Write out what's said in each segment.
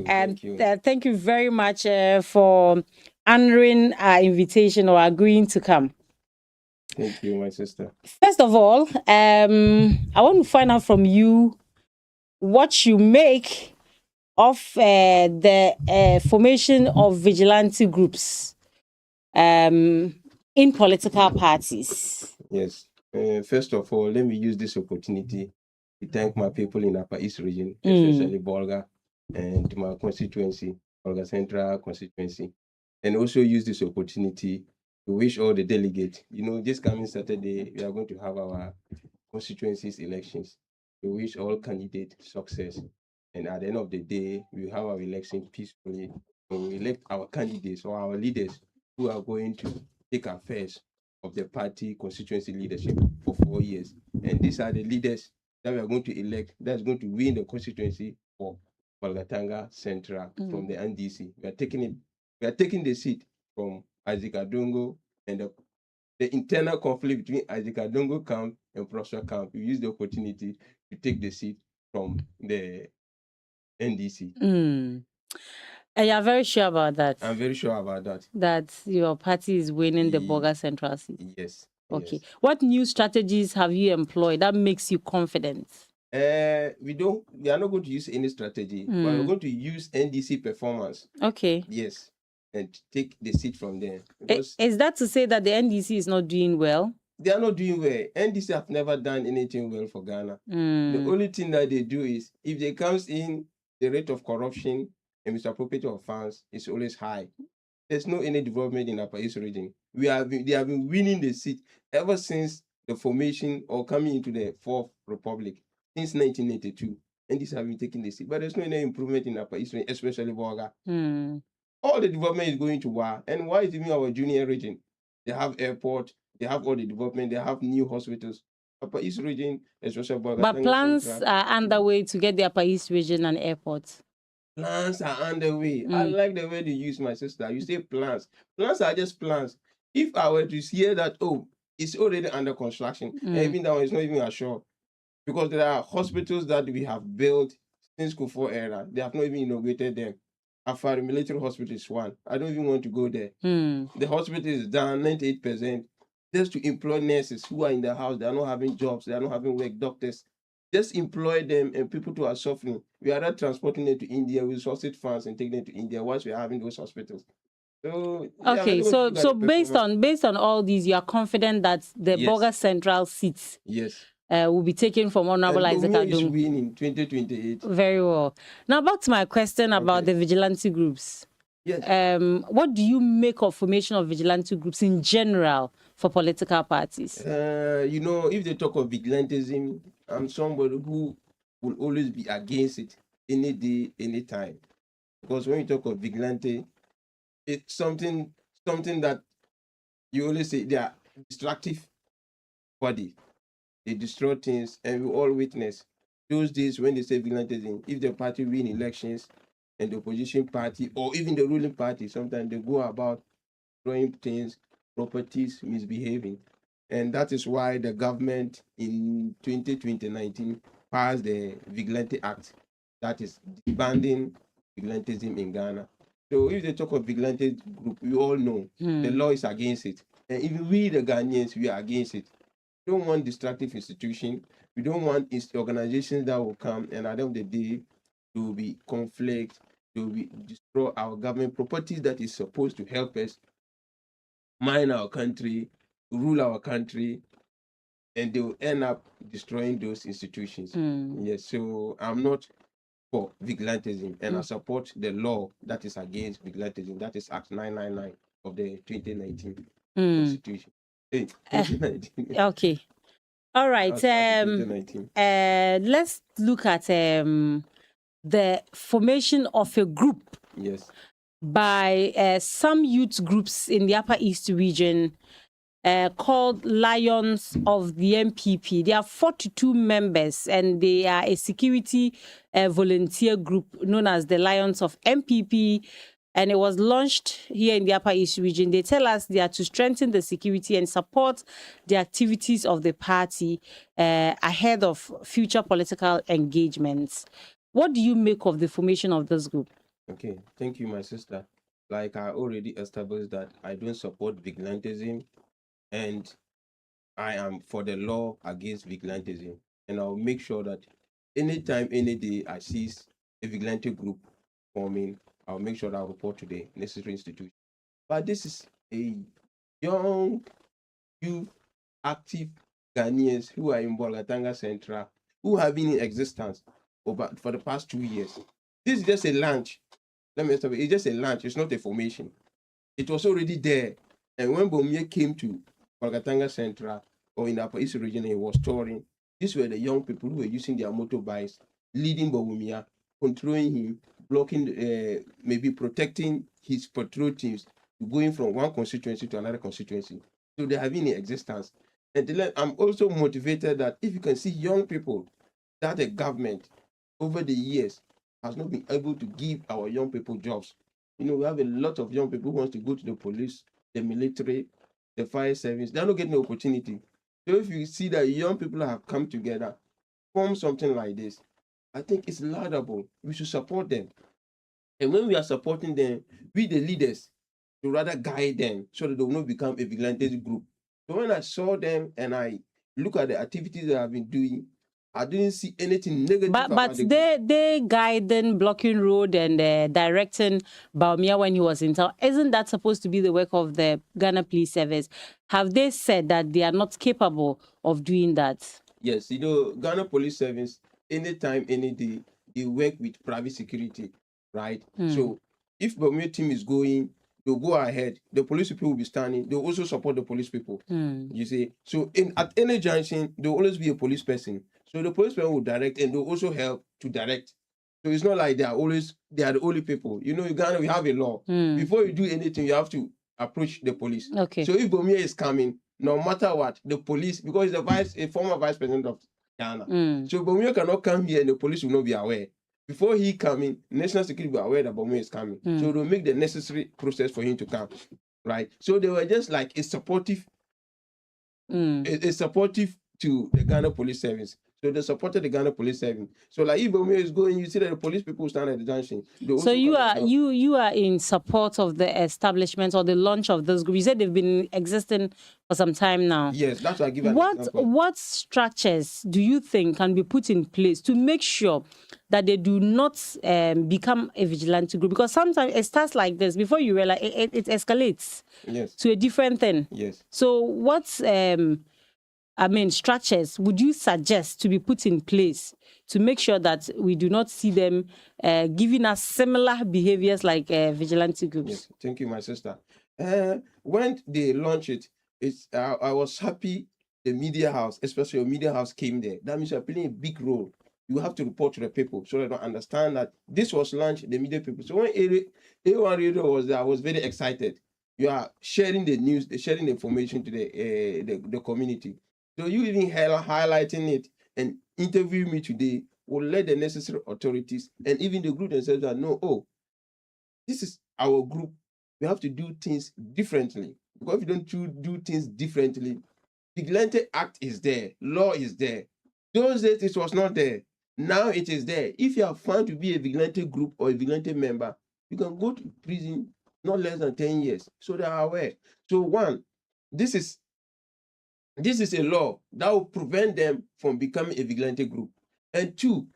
And Thank you. thank you very much for honoring our invitation or agreeing to come. Thank you, my sister. First of all, I want to find out from you what you make of the formation of vigilante groups in political parties. Yes. First of all, let me use this opportunity to thank my people in Upper East region, especially Bolga and my constituency, Bolga Central constituency, and also use this opportunity to wish all the delegates. This coming Saturday, we are going to have our constituencies elections. We wish all candidates success. And at the end of the day, we have our election peacefully. We elect our candidates or our leaders who are going to take affairs of the party constituency leadership for 4 years. And these are the leaders that we are going to elect that's going to win the constituency for Bolgatanga Central from the NDC. We are taking the seat from Isaac Adongo, and the internal conflict between Isaac Adongo camp and Prosper camp. We use the opportunity to take the seat from the NDC. And you're very sure about that? I'm very sure about that. That your party is winning the Bolga Central seat? Yes. Okay. Yes. What new strategies have you employed that makes you confident? We are not going to use any strategy, but we're going to use NDC performance. Okay. Yes. And take the seat from there. Is that to say that the NDC is not doing well? They are not doing well. NDC have never done anything well for Ghana. The only thing that they do is, if they comes in, the rate of corruption and misappropriation of funds is always high. There's no any development in Upper East region. They have been winning the seat ever since the formation or coming into the Fourth Republic since 1982. NDC have been taking the seat, but there's no any improvement in Upper East region, especially Bolga. All the development is going to WA, and why is even our junior region? They have airport. They have all the development. They have new hospitals. Upper East region, especially Bolga. But plans are underway to get the Upper East region an airport. Plans are underway. I like the way you use, my sister. You say plans. Plans are just plans. If I were to hear that, it's already under construction, even that one is not even assured, because there are hospitals that we have built since Kufuor era. They have not even inaugurated them. Afari Military Hospital is one. I don't even want to go there. The hospital is down 98%. Just to employ nurses who are in the house, they are not having jobs, they are not having work, doctors. Just employ them, and people who are suffering. We are not transporting them to India with sausage funds and taking them to India once we are having those hospitals. So okay, so based on all these, you are confident that the Bolga Central seats will be taken from Honorable Isaac Adongo. Is winning 2028. Very well. Now back to my question about the vigilante groups. Yes. What do you make of formation of vigilante groups in general for political parties? If they talk of vigilantism, I'm somebody who will always be against it any day, any time. Because when you talk of vigilante, it's something that you always say they are destructive body. They destroy things, and we all witness those days when they say vigilantism. If the party win elections and the opposition party or even the ruling party, sometimes they go about destroying things, properties, misbehaving. And that is why the government in 2019 passed the Vigilante Act, that is disbanding vigilantism in Ghana. So if they talk of vigilante group, we all know the law is against it. And even we, the Ghanaians, we are against it. We don't want destructive institutions. We don't want organizations that will come and at the end of the day, there will be conflict, there will be destroy our government properties that is supposed to help us mine our country, rule our country, and they will end up destroying those institutions. Yes, so I'm not for vigilantism, and I support the law that is against vigilantism. That is Act 999 of the 2019 Constitution. 2019. Okay. All right. Let's look at the formation of a group. Yes. By some youth groups in the Upper East region called Lions of the MPP. There are 42 members, and they are a security volunteer group known as the Lions of MPP, and it was launched here in the Upper East region. They tell us they are to strengthen the security and support the activities of the party ahead of future political engagements. What do you make of the formation of this group? Okay, thank you, my sister. Like I already established that I don't support vigilantism, and I am for the law against vigilantism. And I'll make sure that anytime, any day I see a vigilante group forming, I'll make sure that I'll report to the necessary institution. But this is a young, youth, active Ghanaians who are in Bolgatanga Central, who have been in existence for the past 2 years. This is just a launch. Let me stop it. It's just a launch. It's not a formation. It was already there. And when Bomie came to Bolgatanga Central or in the Upper East region, he was touring. These were the young people who were using their motorbikes, leading Bawumia, controlling him, blocking, maybe protecting his patrol teams, going from one constituency to another constituency. So they have been in existence. And I'm also motivated that if you can see young people that the government over the years has not been able to give our young people jobs. You know, we have a lot of young people who want to go to the police, the military, the fire service. They're not getting the opportunity. So if you see that young people have come together, form something like this, I think it's laudable. We should support them. And when we are supporting them, we the leaders to rather guide them so that they will not become a vigilante group. So when I saw them and I look at the activities they have been doing, I didn't see anything negative But about the group. they guiding, blocking road, and directing Bawumia when he was in town. Isn't that supposed to be the work of the Ghana Police Service? Have they said that they are not capable of doing that? Yes, you know, Ghana Police Service, anytime, any day, they work with private security, right? So if Bawumia team is going, they'll go ahead. The police people will be standing. They'll also support the police people. You see, so at any junction, there'll always be a police person. So the police person will direct, and they'll also help to direct. So it's not like they are the only people. You know, in Ghana we have a law. Before you do anything, you have to approach the police. Okay. So if Bawumia is coming, no matter what, the police, because he's a former vice president of Ghana. So Bawumia cannot come here and the police will not be aware. Before he coming, national security will be aware that Bawumia is coming. So they'll make the necessary process for him to come. Right. So they were just like a supportive to the Ghana Police Service. So they supported the Ghana Police Service. So like if Bawumia is going, you see that the police people stand at the junction. So you are in support of the establishment or the launch of this group. You said they've been existing for some time now. Yes, that's why I give an example. What structures do you think can be put in place to make sure that they do not become a vigilante group? Because sometimes it starts like this. Before you realize it escalates to a different thing. Yes. So what's structures would you suggest to be put in place to make sure that we do not see them giving us similar behaviors like vigilante groups? Yes, thank you, my sister. When they launched it, I was happy the media house, especially your media house, came there. That means you're playing a big role. You have to report to the people so they don't understand that this was launched, the media people. So when A1 Radio was there, I was very excited. You are sharing the news, sharing the information to the community. So you even highlighting it and interviewing me today will let the necessary authorities and even the group themselves know, oh, this is our group. We have to do things differently. Because if you don't do things differently, Vigilante Act is there, law is there. Those days it was not there. Now it is there. If you are found to be a vigilante group or a vigilante member, you can go to prison not less than 10 years. So they are aware. So one, this is a law that will prevent them from becoming a vigilante group. And two,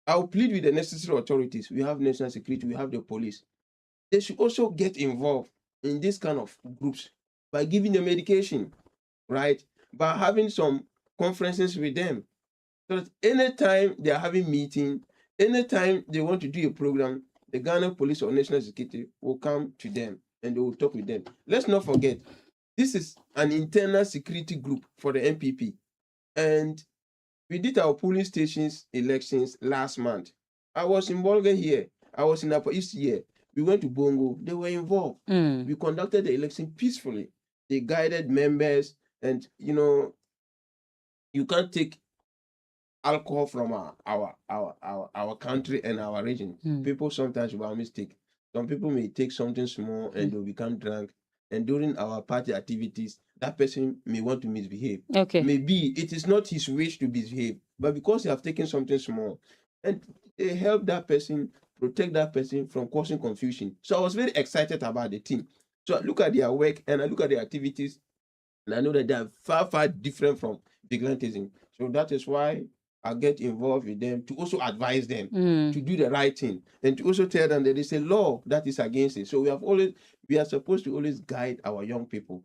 I will plead with the necessary authorities. We have national security, we have the police. They should also get involved in this kind of groups by giving them education, right? By having some conferences with them. So that anytime they are having meeting, anytime they want to do a program, the Ghana Police or National Security will come to them and they will talk with them. Let's not forget, this is an internal security group for the NPP. And we did our polling stations elections last month. I was in Bolga here. I was in Upper East here. We went to Bongo. They were involved. We conducted the election peacefully. They guided members. And, you know, you can't take alcohol from our country and our region. People sometimes by mistake. Some people may take something small and they'll become drunk. And during our party activities, that person may want to misbehave. Okay. Maybe it is not his wish to misbehave, but because they have taken something small, and they help that person protect that person from causing confusion. So I was very excited about the team. So I look at their work and I look at their activities, and I know that they are far, far different from vigilantism. So that is why I get involved with them to also advise them to do the right thing, and to also tell them that there is a law that is against it. So we are supposed to always guide our young people.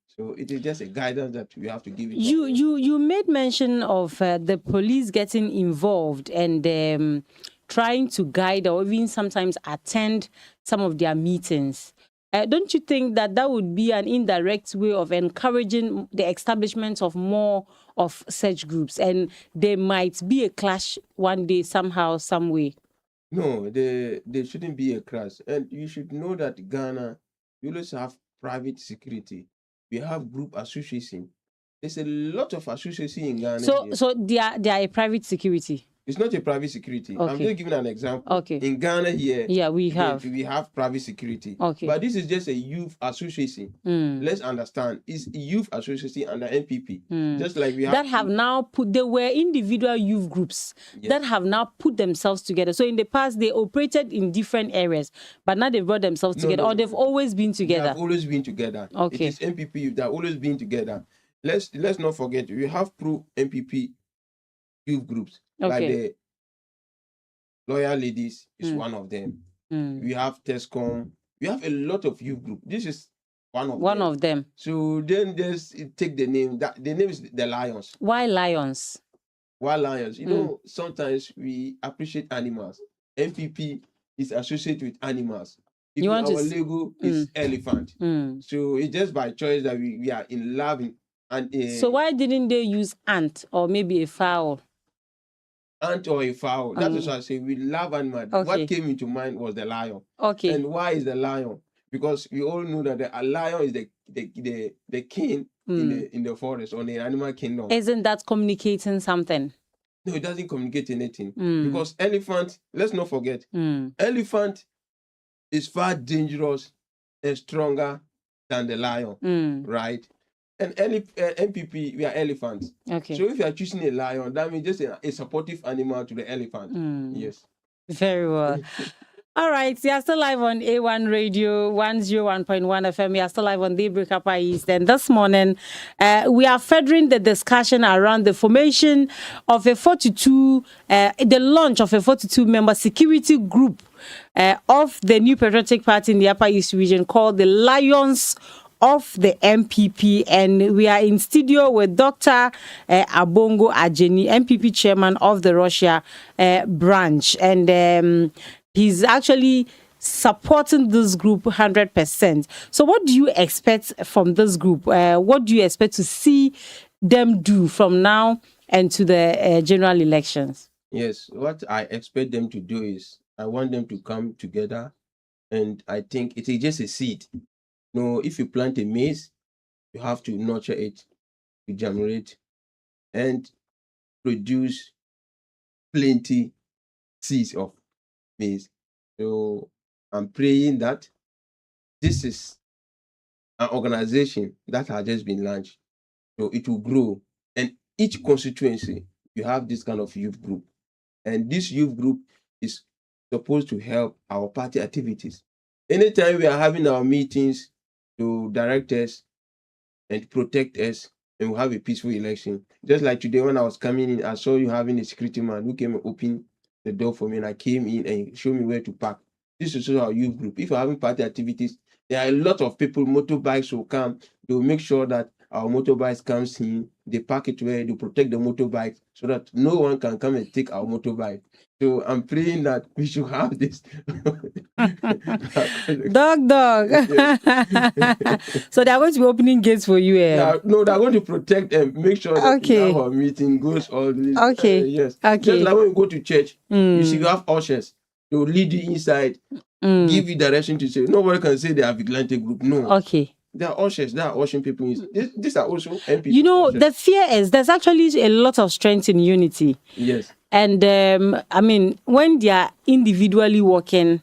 So it is just a guidance that we have to give it. You made mention of the police getting involved and trying to guide or even sometimes attend some of their meetings. Don't you think that would be an indirect way of encouraging the establishment of more of such groups, and there might be a clash one day somehow, some way? No, there shouldn't be a clash. And you should know that Ghana, we always have private security. We have group association. There's a lot of association in Ghana. So they are a private security. It's not a private security. Okay. I'm just giving an example. Okay. In Ghana here, we have private security. Okay. But this is just a youth association. Let's understand. It's a youth association under NPP. Just like we have that have now put, they were individual youth groups that have now put themselves together. So in the past they operated in different areas, but now they've brought themselves together, or they've always been together. They have always been together. Okay. It is NPP. They've always been together. Let's not forget, we have pro-NPP youth groups. Okay. Like the Loyal Ladies is one of them. We have TESCOM. We have a lot of youth groups. This is one of them. So then just take the name. The name is the Lions. Why Lions? Why Lions? You know, sometimes we appreciate animals. NPP is associated with animals. Our logo is elephant. So it's just by choice that we are in love. So why didn't they use ant or maybe a fowl? Ant or a fowl. That is why I say we love animals. Okay. What came into mind was the lion. Okay. And why is the lion? Because we all know that a lion is the king in the forest, or the animal kingdom. Isn't that communicating something? No, it doesn't communicate anything. Because elephant, let's not forget, elephant is far dangerous and stronger than the lion, right? And NPP, we are elephants. Okay. So if you are choosing a lion, that means just a supportive animal to the elephant. Yes. Very well. All right, you are still live on A1 Radio 101.1 FM. You are still live on Daybreak Upper East. And this morning, we are furthering the discussion around the formation of the launch of a 42-member security group of the New Patriotic Party in the Upper East region called the Lions of the MPP, and we are in studio with Dr. Abongo Ajeni, MPP chairman of the Russia branch, and he's actually supporting this group 100%. So what do you expect from this group? What do you expect to see them do from now and to the general elections? Yes, what I expect them to do is I want them to come together, and I think it is just a seed. No, if you plant a maize, you have to nurture it to germinate and produce plenty seeds of maize. So I'm praying that this is an organization that has just been launched. So it will grow. And each constituency, you have this kind of youth group. And this youth group is supposed to help our party activities. Anytime we are having our meetings, to direct us and protect us, and we'll have a peaceful election. Just like today when I was coming in, I saw you having a security man who came and opened the door for me, and I came in and he showed me where to park. This is also our youth group. If you're having party activities, there are a lot of people, motorbikes will come. They will make sure that our motorbikes comes in, they park it where they protect the motorbikes so that no one can come and take our motorbike. So I'm praying that we should have this. Dog. So they're going to be opening gates for you. No, they're going to protect and make sure that our meeting goes all this. Okay. Yes. Okay. Just like when you go to church, you see you have ushers. They will lead you inside, give you direction to say. Nobody can say they are vigilante group. No. Okay. They are ushers. They are ushering people. These are also MPP. You know, ushers. the fear is there's actually a lot of strength in unity. Yes. And I mean, when they are individually working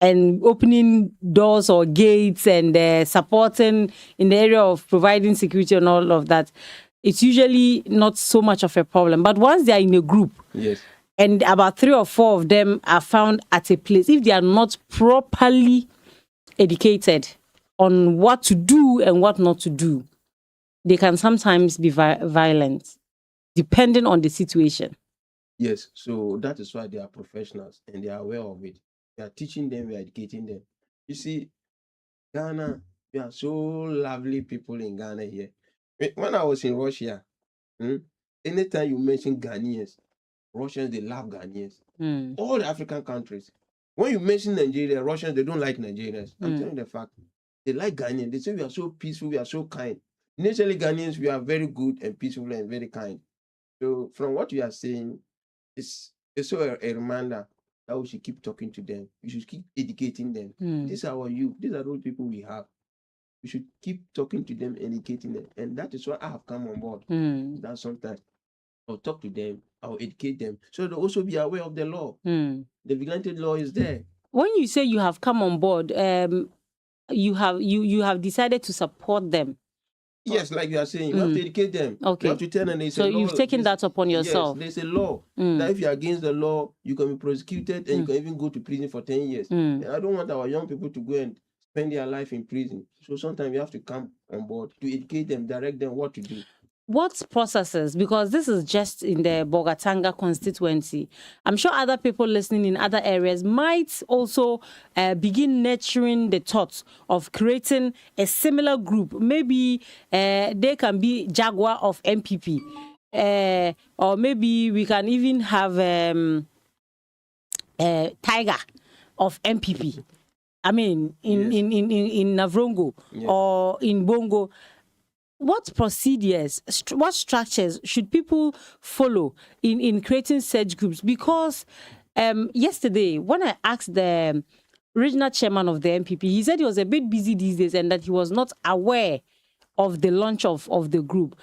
and opening doors or gates and supporting in the area of providing security and all of that, it's usually not so much of a problem. But once they are in a group, yes, and about 3 or 4 of them are found at a place, if they are not properly educated on what to do and what not to do, they can sometimes be violent, depending on the situation. Yes, so that is why they are professionals and they are aware of it. We are teaching them, we are educating them. You see, Ghana, we are so lovely people in Ghana here. When I was in Russia, anytime you mention Ghanaians, Russians, they love Ghanaians. All the African countries. When you mention Nigeria, Russians, they don't like Nigerians. I'm telling you the fact. They like Ghanaians. They say we are so peaceful, we are so kind. Naturally, Ghanaians, we are very good and peaceful and very kind. So from what you are saying, it's so a reminder that we should keep talking to them. We should keep educating them. These are our youth. These are those people we have. We should keep talking to them, educating them. And that is why I have come on board. That sometimes I'll talk to them, I'll educate them. So they'll also be aware of the law. The vigilante law is there. When you say you have come on board, you have decided to support them. Yes, like you are saying, you have to educate them. Okay. You have to tell them so you've taken that upon yourself. Yes, there's a law that if you're against the law, you can be prosecuted and you can even go to prison for 10 years. And I don't want our young people to go and spend their life in prison. So sometimes you have to come on board to educate them, direct them what to do. What processes, because this is just in the Bolgatanga constituency, I'm sure other people listening in other areas might also begin nurturing the thoughts of creating a similar group. Maybe they can be Jaguar of MPP, or maybe we can even have Tiger of MPP. I mean, in Navrongo or in Bongo. What procedures, what structures should people follow in creating such groups? Because yesterday, when I asked the regional chairman of the MPP, he said he was a bit busy these days and that he was not aware of the launch of the group.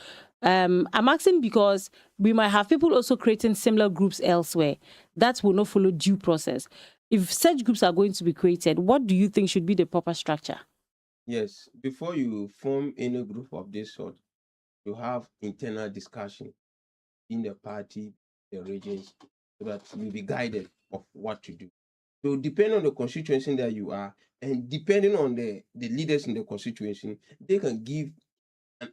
I'm asking because we might have people also creating similar groups elsewhere that will not follow due process. If such groups are going to be created, what do you think should be the proper structure? Yes, before you form any group of this sort, you have internal discussion in the party, the regions, so that you'll be guided of what to do. So depending on the constituency that you are, and depending on the leaders in the constituency, they can give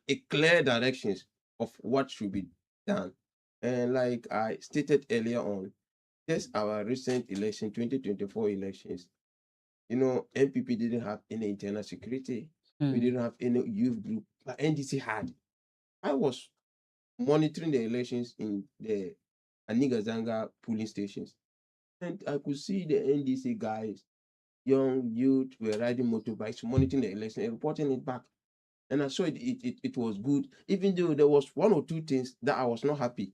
a clear directions of what should be done. And like I stated earlier on, just our recent election, 2024 elections, MPP didn't have any internal security. We didn't have any youth group, but NDC had. I was monitoring the elections in the Anigazanga polling stations, and I could see the NDC guys, young youth, were riding motorbikes, monitoring the election and reporting it back. And I saw it was good, even though there was 1 or 2 things that I was not happy.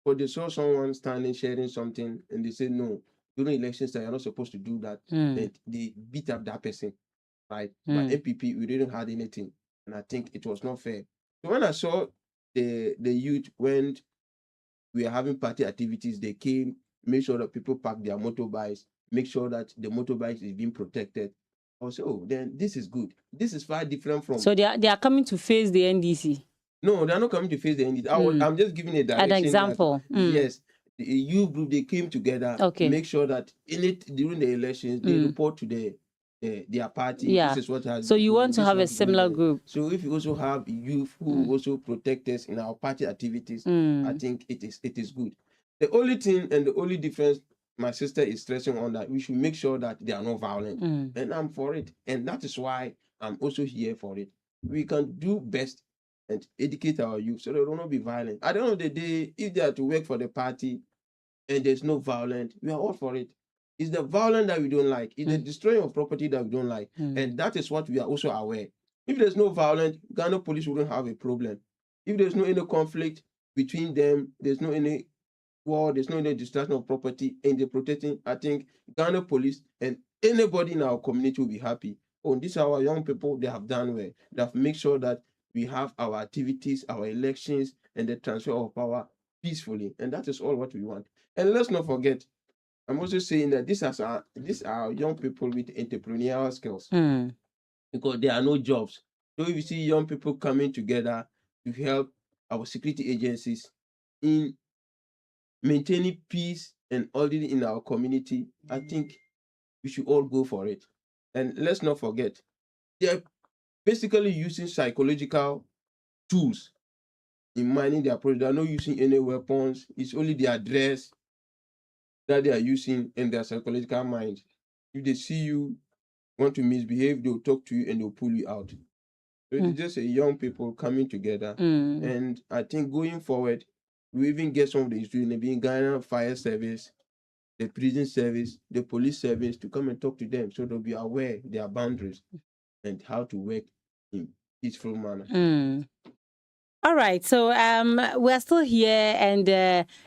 But they saw someone standing, sharing something, and they said, no, during elections, you're not supposed to do that. And they beat up that person, right? But MPP, we didn't have anything. And I think it was not fair. So when I saw the youth, when we are having party activities, they came, make sure that people park their motorbikes, make sure that the motorbikes is being protected. I say, oh, then this is good. This is far different from. So they are coming to face the NDC. No, they're not coming to face the NDC. I'm just giving a direction. An example. Yes, the youth group, they came together to make sure that during the elections they report to their party. Yeah. This is what has. So you want to have a similar group. So if you also have youth who also protect us in our party activities, I think it is good. The only thing and the only difference my sister is stressing on that we should make sure that they are not violent, and I'm for it, and that is why I'm also here for it. We can do best and educate our youth so they will not be violent. At the end of the day, if they are to work for the party and there's no violence, we are all for it. It's the violence that we don't like. It's the destroying of property that we don't like. And that is what we are also aware. If there's no violence, Ghana police wouldn't have a problem. If there's no any conflict between them, there's no any war, there's no any destruction of property, and they're protecting, I think Ghana police and anybody in our community will be happy. Oh, these are our young people, they have done well. They have made sure that we have our activities, our elections, and the transfer of power peacefully. And that is all what we want. And let's not forget, I'm also saying that these are young people with entrepreneurial skills, because there are no jobs. So if you see young people coming together to help our security agencies in maintaining peace and already in our community, I think we should all go for it. And let's not forget, they're basically using psychological tools in mining their project. They're not using any weapons. It's only their dress that they are using in their psychological mind. If they see you want to misbehave, they'll talk to you and they'll pull you out. So it's just a young people coming together. And I think going forward, we even get some of the students, maybe in Ghana Fire Service, the prison service, the police service, to come and talk to them so they'll be aware their boundaries and how to work in peaceful manner. All right, so we're still here, and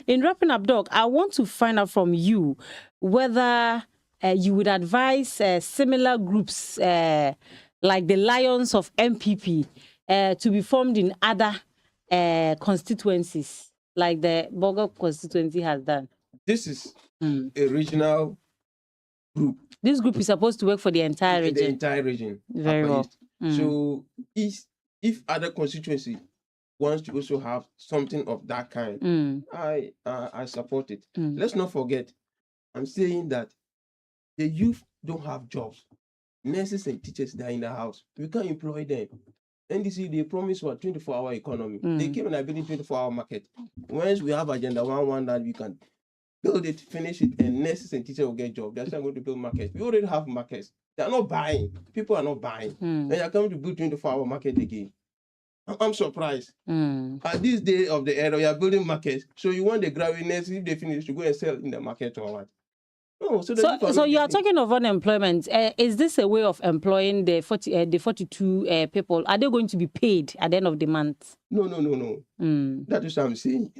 in wrapping up, Doc, I want to find out from you whether you would advise similar groups like the Lions of MPP to be formed in other constituencies, like the Boga constituency has done. This is a regional group. This group is supposed to work for the entire region. The entire region. Very well. So if other constituency wants to also have something of that kind, I support it. Let's not forget, I'm saying that the youth don't have jobs. Nurses and teachers, they're in the house. We can't employ them. NDC, they promised what 24-hour economy. They came and I built 24-hour market. Once we have agenda 1 that we can build it, finish it, and nurses and teachers will get jobs. They're still going to build markets. We already have markets. They are not buying. People are not buying. And they are coming to build 24-hour market again. I'm surprised. At this day of the era, we are building markets. So you want the graduate nurses, if they finish, to go and sell in the market or what? No, so you are talking of unemployment. Is this a way of employing the 42 people? Are they going to be paid at the end of the month? No. That is what I'm saying.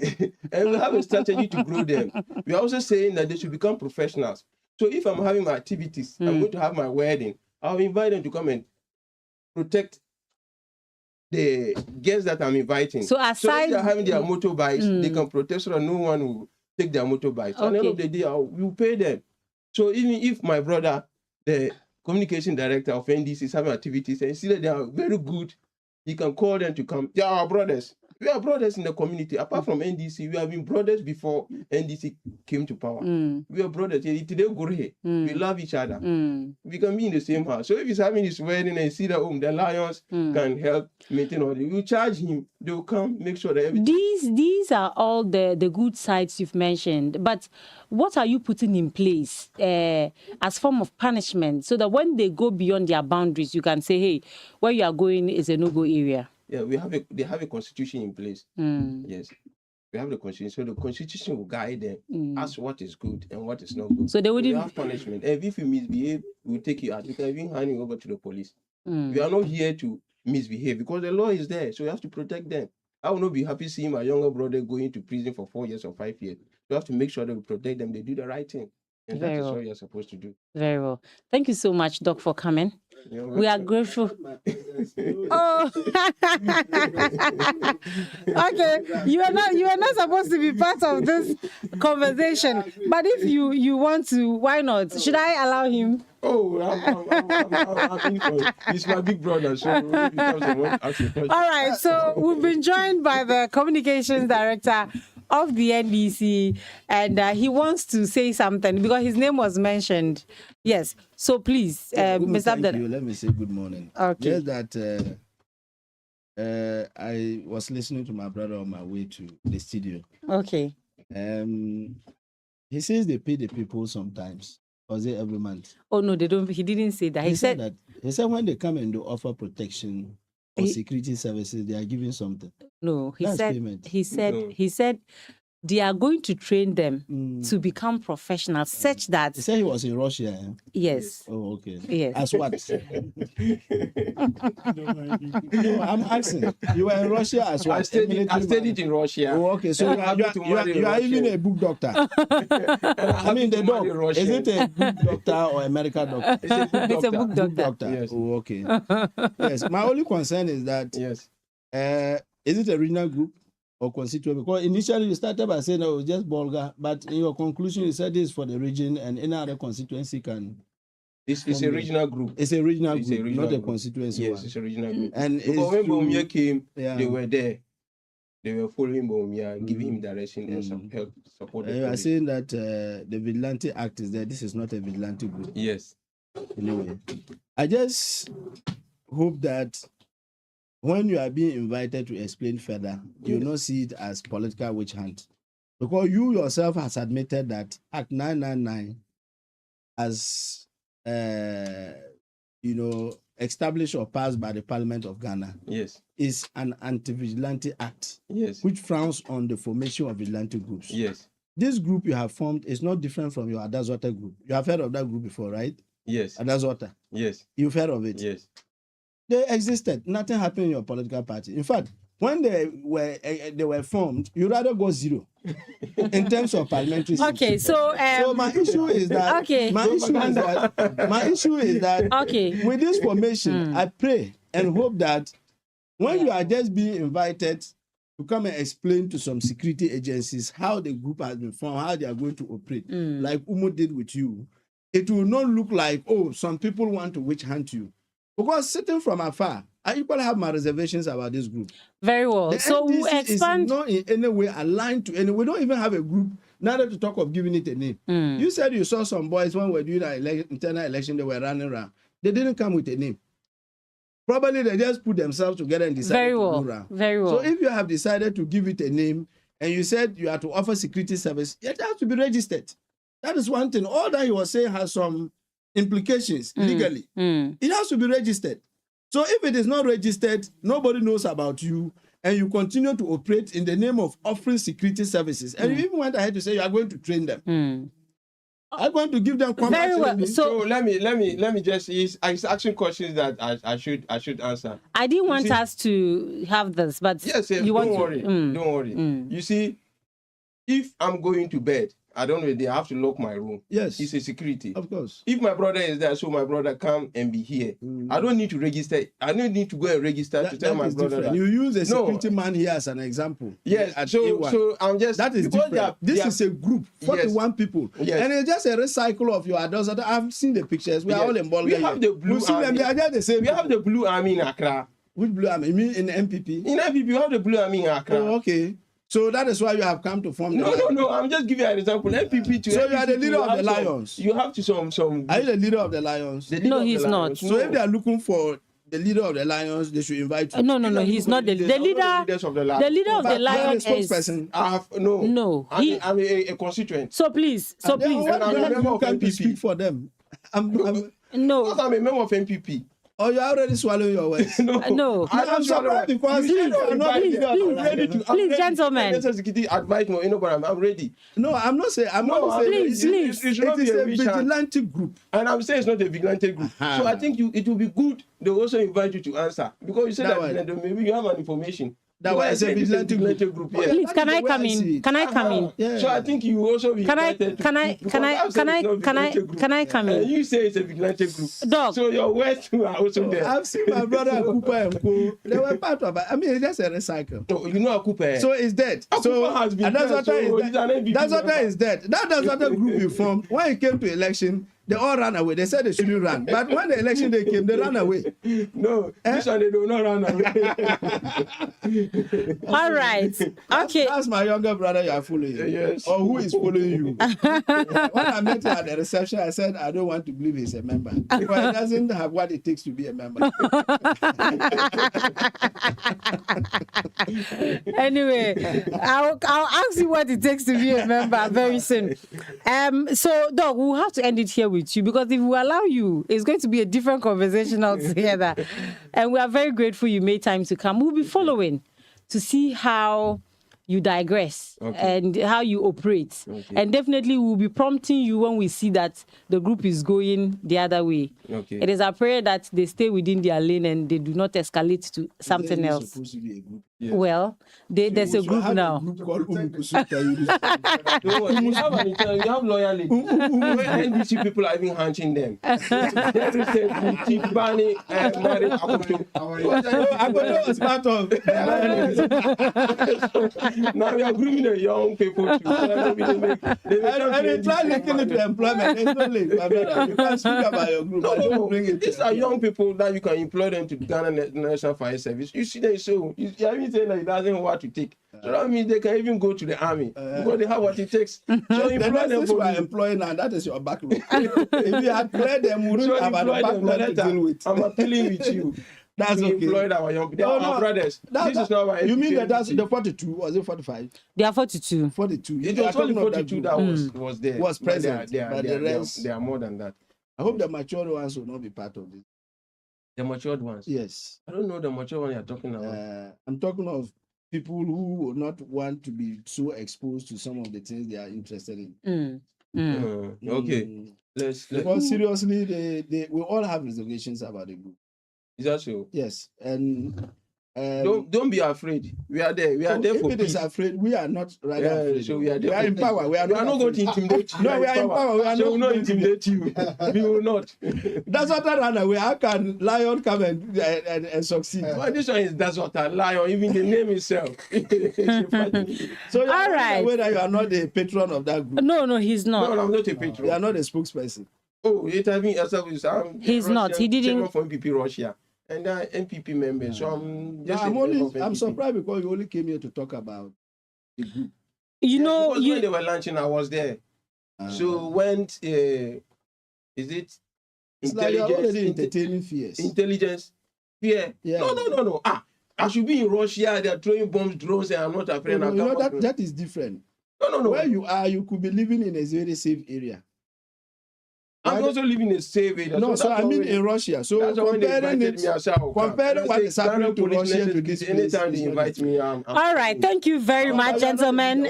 And we have a strategy to grow them. We are also saying that they should become professionals. So if I'm having my activities, I'm going to have my wedding, I'll invite them to come and protect the guests that I'm inviting. So if they're having their motorbikes, they can protest so that no one will take their motorbikes. Okay. At the end of the day, we'll pay them. So even if my brother, the communication director of NDC, is having activities and see that they are very good, you can call them to come. They are our brothers. We are brothers in the community. Apart from NDC, we have been brothers before NDC came to power. We are brothers. Today, we love each other. We can be in the same house. So if he's having his wedding and see that the Lions can help maintain all, we charge him. They will come, make sure that everything. These are all the good sides you've mentioned. But what are you putting in place as form of punishment so that when they go beyond their boundaries, you can say, hey, where you are going is a no-go area? Yeah, they have a constitution in place. Yes, we have the constitution. So the constitution will guide them as what is good and what is not good. So they wouldn't have punishment. And if you misbehave, we'll take you out. We can even hand you over to the police. We are not here to misbehave because the law is there. So we have to protect them. I will not be happy seeing my younger brother going to prison for 4 years or 5 years. We have to make sure that we protect them. They do the right thing. And that is what you're supposed to do. Very well. Thank you so much, Doc, for coming. We are grateful. Oh, okay. You are not supposed to be part of this conversation. But if you want to, why not? Should I allow him? Oh, he's my big brother. So all right. So we've been joined by the communications director of the NDC, and he wants to say something because his name was mentioned. Yes. So please, Mr. Thank you. Let me say good morning. Okay. Just that I was listening to my brother on my way to the studio. Okay. He says they pay the people sometimes. Or is it every month? Oh no, they don't. He didn't say that. He said that. He said when they come and do offer protection or security services, they are giving something. No, That's payment. He said they are going to train them to become professionals, such that. He said he was in Russia. Eh? Yes. Oh, okay. Yes. As what? No, I'm asking. You were in Russia as well. I studied in Russia. Oh, okay. So you are even a book doctor. I mean, the dog. Is it a book doctor or a medical doctor? It's a book doctor. Yes. Oh, okay. Yes. My only concern is that. Yes. Is it a regional group or constituent? Because initially you started by saying, oh, just Bolga, but in your conclusion you said this is for the region and any other constituency can. It's a regional group. It's a regional group, not a constituency. Yes, it's a regional group. And because when Bawumia came, they were there. they were following Bawumia, giving him direction and some Mm. help, support. You are saying that the Vigilante Act is there. This is not a vigilante group. Yes. Anyway, I just hope that when you are being invited to explain further, you will not see it as political witch hunt. Because you yourself has admitted that Act 999 as established or passed by the Parliament of Ghana Yes. is an anti-vigilante act Yes. which frowns on the formation of vigilante groups. Yes. This group you have formed is not different from your Adazota group. You have heard of that group before, right? Yes. Adazota. Yes. You've heard of it. Yes. They existed. Nothing happened in your political party. In fact, when they were formed, you rather go zero in terms of parliamentary seats. Okay, so my issue is that Okay. my issue is that okay. with this formation, I pray and hope that when you are just being invited to come and explain to some security agencies how the group has been formed, how they are going to operate, like Umo did with you, it will not look like, oh, some people want to witch hunt you. Because sitting from afar, I equally have my reservations about this group. Very well. The So we'll NDC expand. is not in any way aligned to any. We don't even have a group, neither to talk of giving it a name. You said you saw some boys when we were doing an internal election, they were running around. They didn't come with a name. Probably they just put themselves together and decided Very to well. go around. Very well. So if you have decided to give it a name and you said you are to offer security service, it has to be registered. That is one thing. All that he was saying has some implications legally. It has to be registered. So if it is not registered, nobody knows about you, and you continue to operate in the name of offering security services. And you even went ahead to say you are going to train them. Are you going to give them Very well. training? So let me just. He's asking questions that I should answer. I didn't want see- us to have this, but Yes, yes. you want Don't to. worry. Don't worry. You see, if I'm going to bed, I don't know. I have to lock my room. Yes, It's a security. of course. If my brother is there, so my brother come and be here. I don't need to register. I don't need to go and register to tell That my is brother different. that. You use a No. security man here as an example. Yes. At So A1. I'm just That is because different. This is a group, 41 people. Yes. And it's just a recycle of your adults. I've seen the pictures. We are Yes. all in Bulgaria. We have the blue You see them, army. they are just the same. We have the blue army in Accra. Which blue army? You mean in the MPP? In IPP, we have the blue army in Accra. Oh, okay. So that is why you have come to form the No. I'm just giving you an example. NPP to So you are the NPP, leader of have the some- Lions. You have to some. Are you the leader of the Lions? the leader No, of the he's not. Lions. So if they are looking for the leader of the Lions, they should invite you. No. He's not the There's leader. other leaders of the Lions. The leader of But the Lion you are the is. spokesperson. I have no. No, I'm a constituent. So please. Then what I'm a do member you of come to NPP. speak for them? I'm, No. Because I'm a member of NPP. or you are already swallowing your words. No. No. I don't I'm surprised because You you said are not please, leader. I'm ready to. I'm Please, ready. gentlemen. National security advice me, but I'm ready. No, I'm not saying. I'm No, not saying. please, it- please. It should not It be is a a witch hunt. vigilante group. And I'm saying it's not a vigilante group. Uh-huh. So I think it will be good. They will also invite you to answer because you said That that, way. maybe you have an information. That Because way, I it's a said it's vigilante group. Yes. Please, That can is I the way come I see in? it. Can I come in? Yeah. So I think you will also be Can I invited to- can I because can I I've said can I it's not can I vigilante group. can I come And in? you say it's a vigilante group. Dog. So your words too are also there. I've seen my brother Cooper and Co. They were part of it. I mean, it's just a recycle. No, you know Akupe. So it's dead. So Akupe has been and that's dead, what so is he's an dead. MVP That's what member. is dead. That's what the group you formed. When it came to election, they all ran away. They said they shouldn't run. But when the election day came, they ran away. No, this one they do not run away. All right. Okay. That's my younger brother you are following. Yes. Or who is following you. When I met him at the reception, I said, I don't want to believe he's a member. Because he doesn't have what it takes to be a member. Anyway, I'll ask you what it takes to be a member very soon. So Doc, we'll have to end it here with you because if we allow you, it's going to be a different conversation altogether. And we are very grateful you made time to come. We'll be following to see how you digress and how you operate. And definitely we'll be prompting you when we see that the group is going the other way. Okay. It is our prayer that they stay within their lane and they do not escalate to something It's else. supposed to be a group. Yeah. Well, there's a We should group have now. A group called Umukusuta. Don't worry, you have you have loyalty. When NDC people are even hunting them. They say, keep banning marriage Akupe. Agodo was part of. Now we are grooming the young people too. So maybe they make And they try linking it to employment. There's no link, my brother. You can't speak about your group. No, but don't bring it. these are young people that you can employ them to Ghana National Fire Service. You see them so you are even saying that he doesn't know what to take. So that means they can even go to the army because they have what it takes. So The employ them nurses for were me. employing now, that is your backlog. If you had cleared them, we So wouldn't have a employ them, backlog to Loretta. deal with. I'm appealing with you. That's We okay. employed our young people. They are our brothers. This is not our You mean that that's NPP. the 42? Was it 45? They are 42. 42. It You are was only talking of 42 group. that was there. Was But present, but the rest- they are more than that. I hope the mature ones will not be part of this. The matured ones. Yes. I don't know the mature one you're talking about. I'm talking of people who will not want to be so exposed to some of the things they are interested in. Okay. Mm. Let's Because seriously, they we all have reservations about the group. is that so? Yes, and Don't be afraid. We are there. We are there if for it is peace. afraid, we are not rather Yeah, afraid. so we are there We are for in peace. power. We are We are not going to afraid. intimidate you. No, we are in power. We are So not we will not going to intimidate you. We will not. That's what I run away. How can lion come and succeed? But this one is that's what a lion. Even the name itself. So you All are right. aware that you are not the patron of that group. No, he's not. No, I'm not a patron. You are not a spokesperson. Oh, it has been yourself. He's not. He didn't- Chairman for NPP Russia, and NPP members. So I'm just. I'm surprised because you only came here to talk about the group. You know, because when they were launching, I was there. So when is it it's like you're already intelligence? entertaining fears. Intelligence, fear. Yeah. No. I should be in Russia. They are throwing bombs, drones, and I'm not afraid. No, I'm you know not- that is different. No. Where you are, you could be living in a very safe area. I'm also living in a safe area. No, so that's I mean why in Russia. So that's why when they comparing invited it, me, I said, I'll come. comparing And I what say, is happening Ghana to police Russia to necessity, this place anytime is they not invite me, I'm all right. Thank you very much, gentlemen.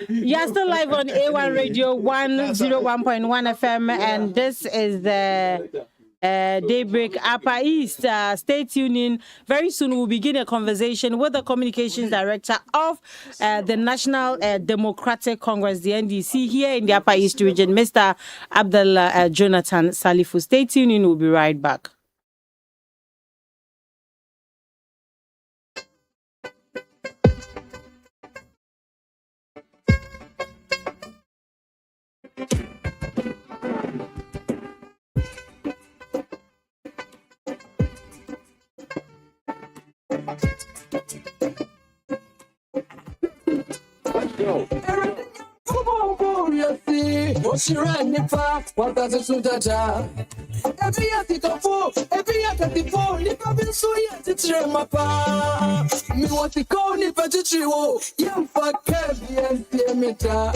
You're still live on A1 Radio 101.1 FM, and this is the Daybreak Upper East. Stay tuned in. Very soon we'll begin a conversation with the communications director of the National Democratic Congress, the NDC, here in the Upper East region, Mr. Abdullah Jonathan Salifu. Stay tuned in. We'll be right back. Nipa, wakati sudada. Ebi ya tikafo, ebi ya katifo, nipa binso ya titire mapa. Mi watiko nipa titiriwo, yamfa kebi ente mita.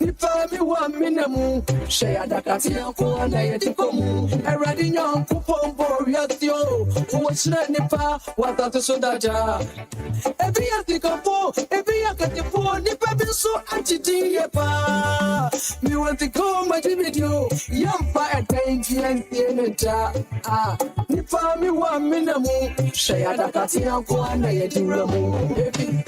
Nipa mi wa minemu, sheya dakati yanko anda yetikomu. Eradi nyanku pombo yatio, uwachire nipa, wakati sudada. Ebi ya tikafo, ebi ya katifo, nipa binso antiti yepa. Mi want to go my video, yampa a dainty and theatre. Nipa mi wa minamu, shayada kati yanko anda yetiramu. Baby,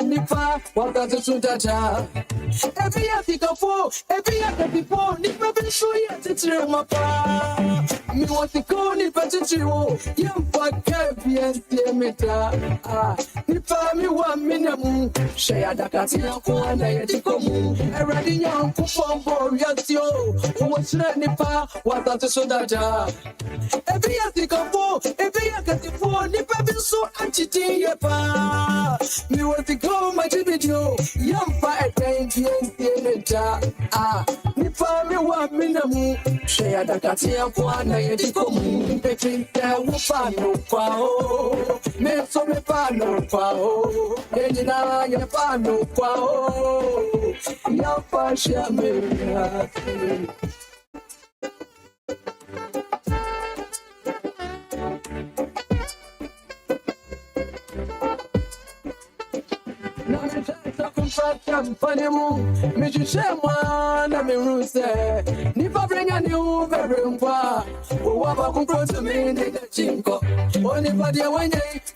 Nipa, wakati sudada. Ebi ya tikafo, ebi ya katifo, nipa binso ya titire mapa. Mi watiko nipa titiriwo, yamfa kebi ente mita. Nipa mi wa minemu, sheya dakati yanko anda yetikomu. Eradi yanko pombo yatio, uwachire nipa, wakati sudada. Ebi ya tikafo, ebi ya katifo, nipa binso antiti yepa. Mi want to go my video, yampa a dainty and theatre. Nipa mi wa minamu, sheya dakati yanko anda yetikomu. Pepe wupa no kwao, me so me pa no kwao, yenina ye pa no kwao, yampa shame. confront funny moon. Me just share one, I'm in room say. Nipa bring a new very umpa. Who have come to me, they the chinko. Only body when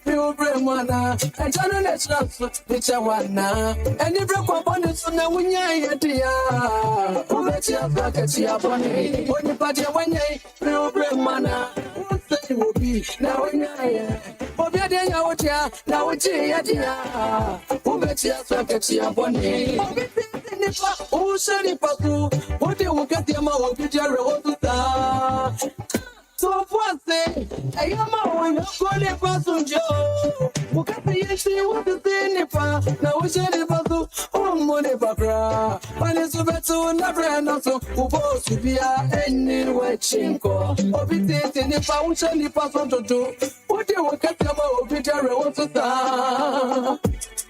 you bring one. And John let's which I want now. And if you come on it, so now when you're dear. Who let you back at your bonnet? Only body when you bring one. Say will be now when you're. But you're there out here, now it's here. Who let you back at your bonnet? Who said it was true? What they will get them out of your so what say? I am a one calling person Joe. Who can see what the thing if now we said it was oh money bakra. When it's a better never enough so who goes to be anywhere chinko. Obit in if I was any person to do. What they will get them out of your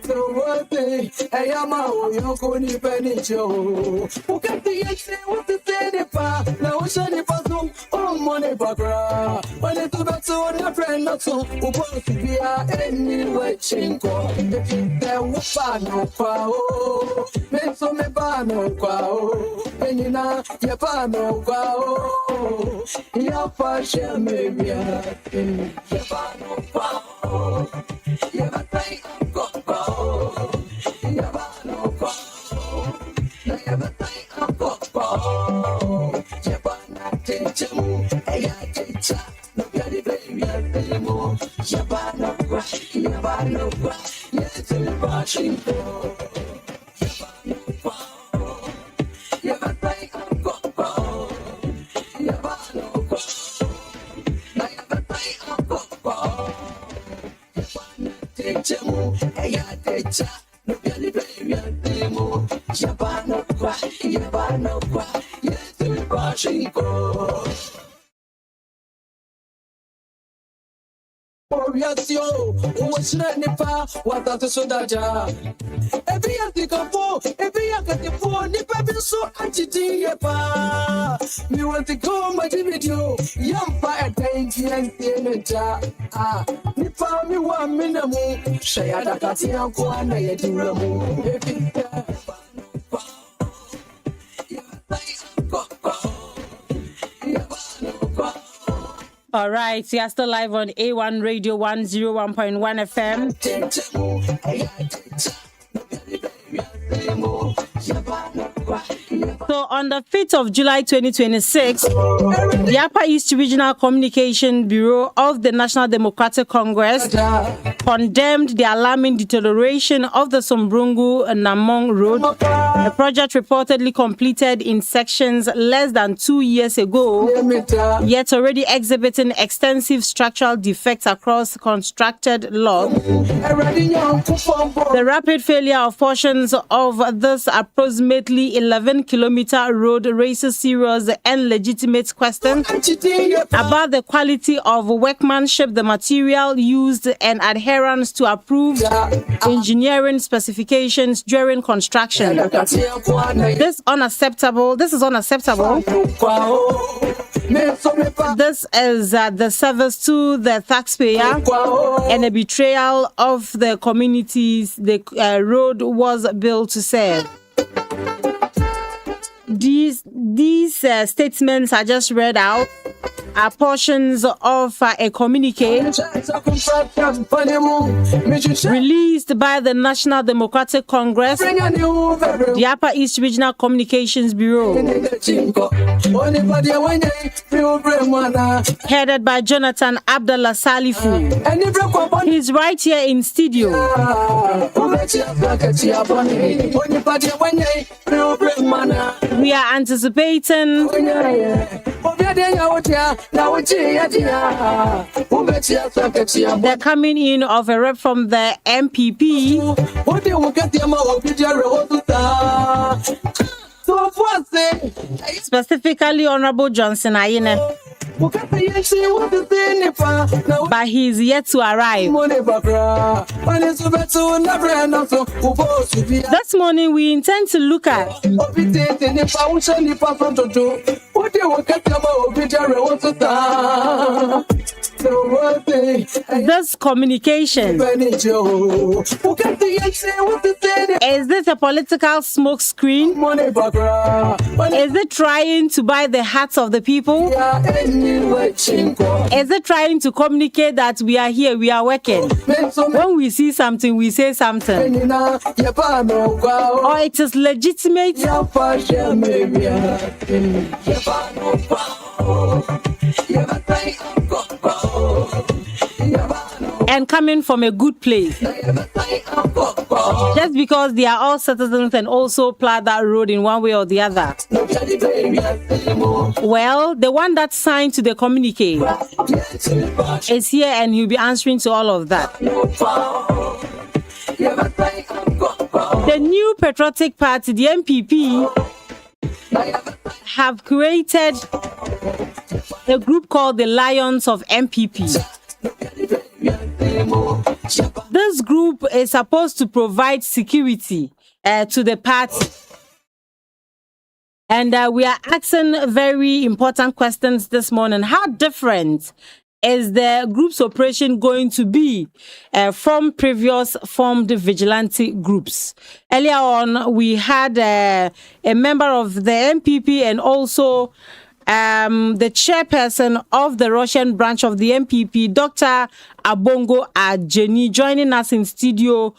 so what they I am a one calling penny Joe. Who can see what the thing if now we said it was oh money bakra. When it's about to never enough so who goes to be anywhere chinko. If there was no quao, me so me bano quao, penina ye bano quao, ya pasha me bia, ye bano quao, ye batai quao, ye bano quao, ye batai quao, ye bana teacher, ya teacher. Yabano, yes, the Washington. Oriatio, what's Nipa, what that is so that every anticapo, every acatipo, Nipa so anti-pa. Me want to go my video, young fire dainty and theatre. Ah, Nipa me one minimum, Shayada Katia, Kwana, All right, we are still live on A1 Radio 101.1 FM. So on the 5th of July 2026, the Upper East Regional Communication Bureau of the National Democratic Congress condemned the alarming deterioration of the Sombrungu Namong Road, a project reportedly completed in sections less than 2 years ago, yet already exhibiting extensive structural defects across constructed lots. The rapid failure of portions of this approximately 11-kilometer road raises serious and legitimate questions about the quality of workmanship, the material used, and adherence to approved engineering specifications during construction. This is unacceptable. This is the service to the taxpayer and a betrayal of the communities the road was built to serve. These statements I just read out are portions of a communique released by the National Democratic Congress, the Upper East Regional Communications Bureau, headed by Jonathan Abdallah Salifu. He's right here in studio. We are anticipating the coming in of a rep from the MPP, specifically Honorable Johnson Ayine. But he is yet to arrive. This morning we intend to look at What do you get about Peter? What's the This communication, is this a political smoke screen? Is it trying to buy the hearts of the people? Is it trying to communicate that we are here, we are working? When we see something, we say something. Or it is legitimate? And coming from a good place. Just because they are all citizens and also plow that road in one way or the other. Well, the one that signed to the communique is here and he'll be answering to all of that. The New Patriotic Party, the NPP, have created a group called the Lions of NPP. This group is supposed to provide security to the party. And we are asking very important questions this morning. How different is the group's operation going to be from previous formed vigilante groups? Earlier on, we had a member of the NPP and also the chairperson of the Russian branch of the NPP, Dr. Abongo Ajeni, joining us in studio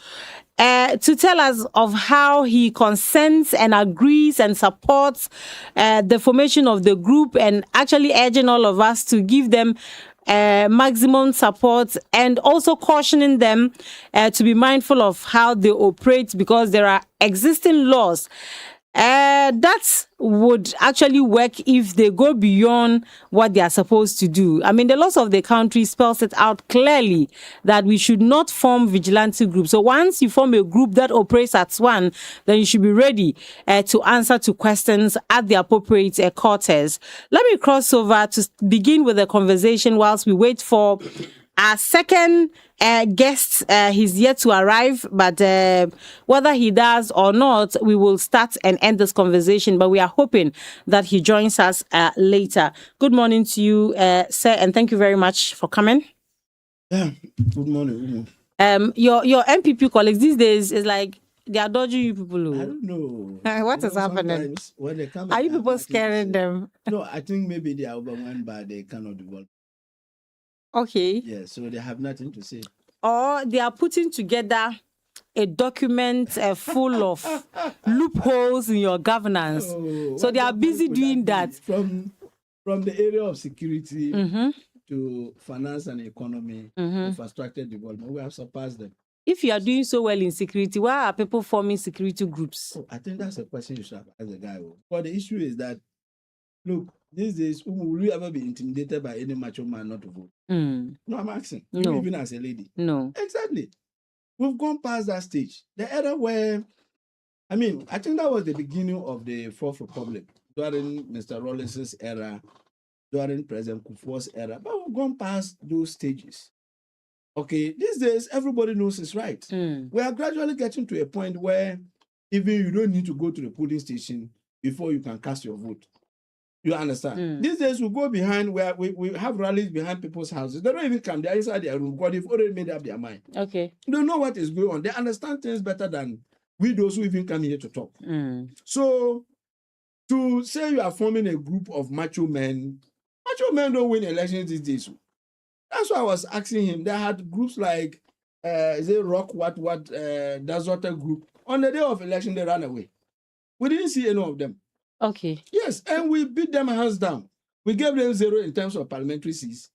to tell us of how he consents and agrees and supports the formation of the group, and actually urging all of us to give them maximum support, and also cautioning them to be mindful of how they operate, because there are existing laws that would actually work if they go beyond what they are supposed to do. I mean, the laws of the country spells it out clearly that we should not form vigilante groups. So once you form a group that operates as one, then you should be ready to answer to questions at the appropriate quarters. Let me cross over to begin with the conversation whilst we wait for our second guest. He's yet to arrive, but whether he does or not, we will start and end this conversation, but we are hoping that he joins us later. Good morning to you, sir, and thank you very much for coming. Yeah, good morning. Your NPP colleagues these days is like they are dodging you people. I don't know. What is happening? When they come, Are you people scaring them? No, I think maybe they are overwhelmed by the kind of development. Okay. Yeah, so they have nothing to say. Or they are putting together a document full of loopholes in your governance. So they are busy doing that. From the area of security to finance and economy, infrastructure development, we have surpassed them. If you are doing so well in security, why are people forming security groups? I think that's a question you should have asked the guy. But the issue is that, look, these days, will you ever be intimidated by any macho man not to vote? No, I'm asking. No. Even as a lady. No. Exactly. We've gone past that stage. The era where, I think that was the beginning of the Fourth Republic, during Mr. Rawlings's era, during President Kufuor's era. But we've gone past those stages. Okay, these days, everybody knows it's right. We are gradually getting to a point where even you don't need to go to the polling station before you can cast your vote. You understand? These days we go behind where we have rallies behind people's houses. They don't even come. They're inside their room because they've already made up their mind. Okay. They know what is going on. They understand things better than we those who even come here to talk. So to say you are forming a group of macho men don't win elections these days. That's why I was asking him. They had groups like is it Rock Dazota group. On the day of election, they ran away. We didn't see any of them. Okay. Yes, and we beat them hands down. We gave them 0 in terms of parliamentary seats.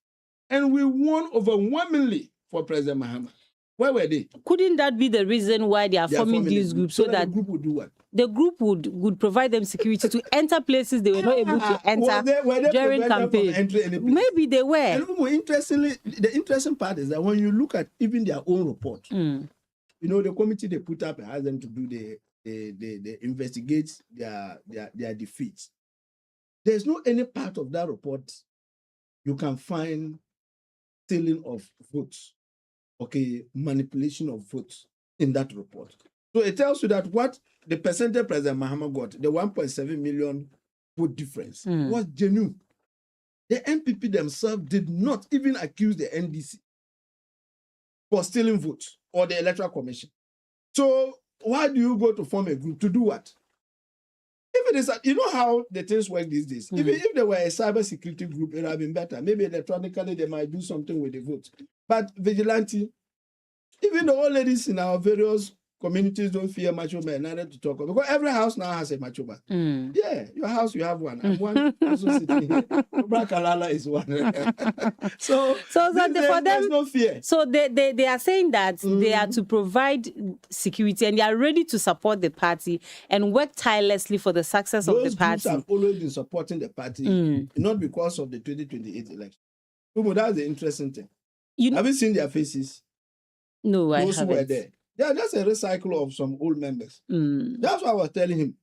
And we won overwhelmingly for President Mahama. Where were they? Couldn't that be the reason why they are forming these groups? So that the group would do what? The group would provide them security to enter places they were not able to enter during campaign. Maybe they were. And more interestingly, the interesting part is that when you look at even their own report, the committee they put up and asked them to do they investigate their defeats. There's no any part of that report you can find stealing of votes, manipulation of votes in that report. So it tells you that what the percentage President Mahama got, the 1.7 million vote difference was genuine. The NPP themselves did not even accuse the NDC for stealing votes or the Electoral Commission. So why do you go to form a group to do what? If it is, you know how the things work these days. If there were a cyber security group, it would have been better. Maybe electronically they might do something with the vote. But vigilante, even the old ladies in our various communities don't fear macho men, neither to talk of. Because every house now has a macho man. Yeah, your house, you have one. I'm one also sitting here. Brakalala is one. so for them, there's no fear. So they are saying that they are to provide security and they are ready to support the party and work tirelessly for the success of the party. Those groups have always been supporting the party, not because of the 2028 election. That's the interesting thing. Have you seen their faces? No, I haven't. Those who were there. Yeah, that's a recycle of some old members. That's what I was telling him.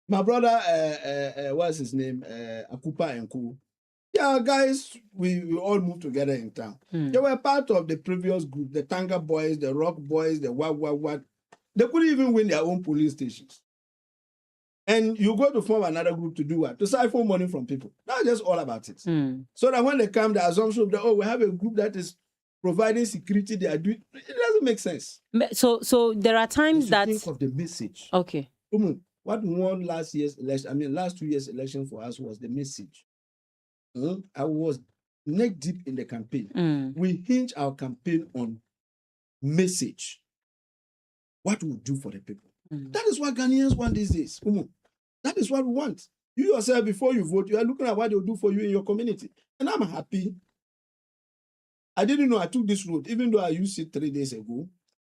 My brother, what's his name? Akupa and Ku. Yeah, guys, we all moved together in town. They were part of the previous group, the Tanga Boys, the Rock Boys, the what. They couldn't even win their own police stations. And you go to form another group to do what? To siphon money from people. That's just all about it. So that when they come, the assumption that, we have a group that is providing security, they are doing it doesn't make sense. So there are times that think of the message. Okay. What won last 2 years election for us was the message. I was neck deep in the campaign. We hinge our campaign on message. What we do for the people. That is what Ghanaians want these days. That is what we want. You yourself, before you vote, you are looking at what they'll do for you in your community. And I'm happy. I didn't know I took this road, even though I used it 3 days ago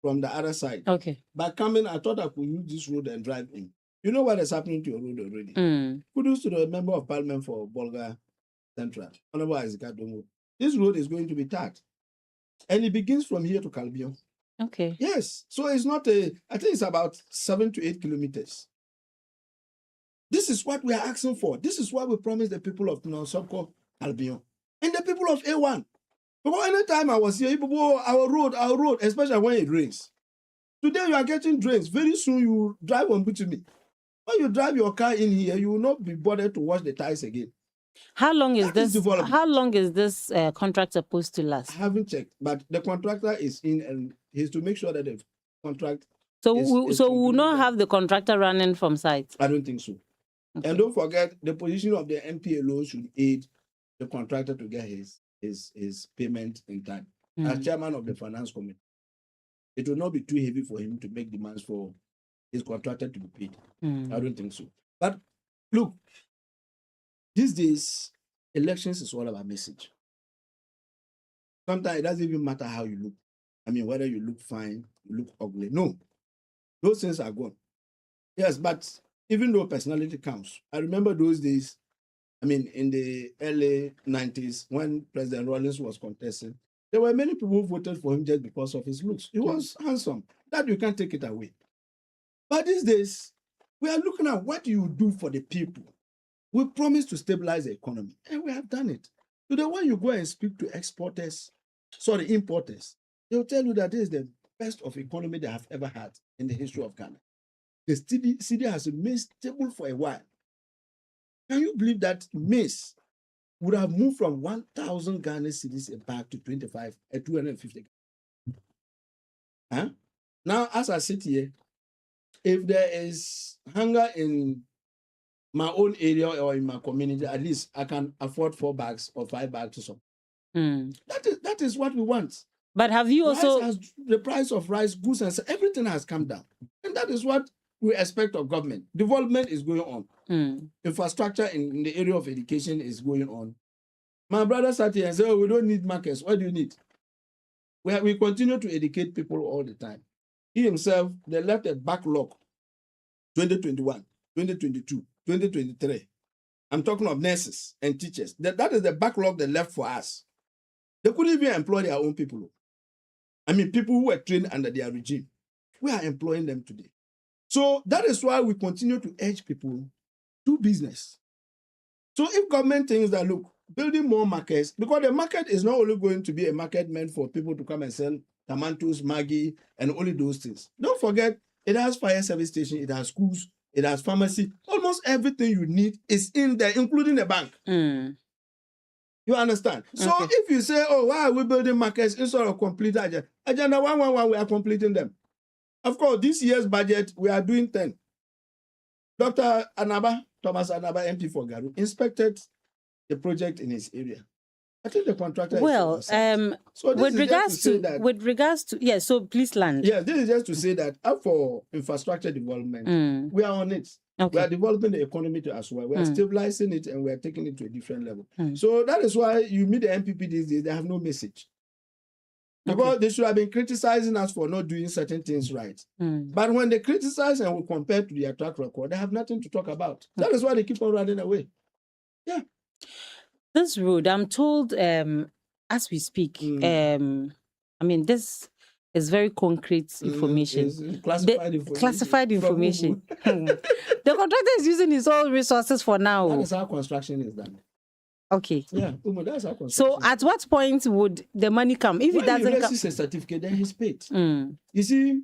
from the other side. Okay. By coming, I thought I could use this road and drive in. You know what is happening to your road already. Kudos to the Member of Parliament for Bolga Central, Honorable Isaac Adomo. This road is going to be tarred. And it begins from here to Calbion. Okay. Yes. So it's not I think it's about 7 to 8 kilometers. This is what we are asking for. This is what we promised the people of Nosoko, Albion, and the people of A1. Because anytime I was here, people, our road, especially when it rains. Today you are getting drains. Very soon you drive on Butumi. When you drive your car in here, you will not be bothered to wash the tires again. How long is this contract supposed to last? I haven't checked, but the contractor is in and he's to make sure that the contract. So we will not have the contractor running from site. I don't think so. Okay. And don't forget, the position of the MPLO should aid the contractor to get his payment in time. As chairman of the finance committee, it will not be too heavy for him to make demands for his contractor to be paid. I don't think so. But look, these days, elections is all about message. Sometimes it doesn't even matter how you look. I mean, whether you look fine, you look ugly. No, those things are gone. Yes, but even though personality counts, I remember those days, I mean, in the early 90s, when President Rawlings was contesting, there were many people who voted for him just because of his looks. He was handsome. That you can't take it away. But these days, we are looking at what you do for the people. We promised to stabilize the economy, and we have done it. Today, when you go and speak to importers, they'll tell you that this is the best of economy they have ever had in the history of Ghana. The city has remained stable for a while. Can you believe that maize would have moved from 1,000 Ghana cedis a bag to 250? Huh? Now, as I sit here, if there is hunger in my own area or in my community, at least I can afford 4 bags or 5 bags or something. That is what we want. But have you also... the price of rice, goods, and everything has come down. And that is what we expect of government. Development is going on. Infrastructure in the area of education is going on. My brother sat here and said, we don't need markets. What do you need? We continue to educate people all the time. He himself, they left a backlog 2021, 2022, 2023. I'm talking of nurses and teachers. That is the backlog they left for us. They couldn't even employ their own people. I mean, people who were trained under their regime. We are employing them today. So that is why we continue to urge people to business. So if government thinks that, look, building more markets, because the market is not only going to be a market meant for people to come and sell tomatoes, Maggi, and only those things. Don't forget, it has fire service station, it has schools, it has pharmacy. Almost almost everything you need is in there, including the bank. You understand? So Okay. if you say, oh, why are we building markets instead of complete agenda 111, we are completing them. Of course, this year's budget, we are doing 10. Dr. Anaba, Thomas Anaba, MP for Garu, inspected the project in his area. I think the contractor is Well, on site. So this with is regards just to say to that, with regards to yes, so please land. yeah, this is just to say that up for infrastructure development, we are on it. We Okay. are developing the economy as well. We are Mm. stabilizing it and we are taking it to a different level. Mm. So that is why you meet the MPP these days, they have no message. Because they should have been criticizing us for not doing certain things right. But when they criticize and we compare to their track record, they have nothing to talk about. That is why they keep on running away. Yeah. This road, I'm told, as we speak, I mean, this is very concrete information. It's classified information. Classified From information. Google. The contractor is using his own resources for That now. is how construction is done. Okay. Yeah, that's how construction So is at what point would the money come? If when it doesn't he come, raises a certificate, then he's paid. You see,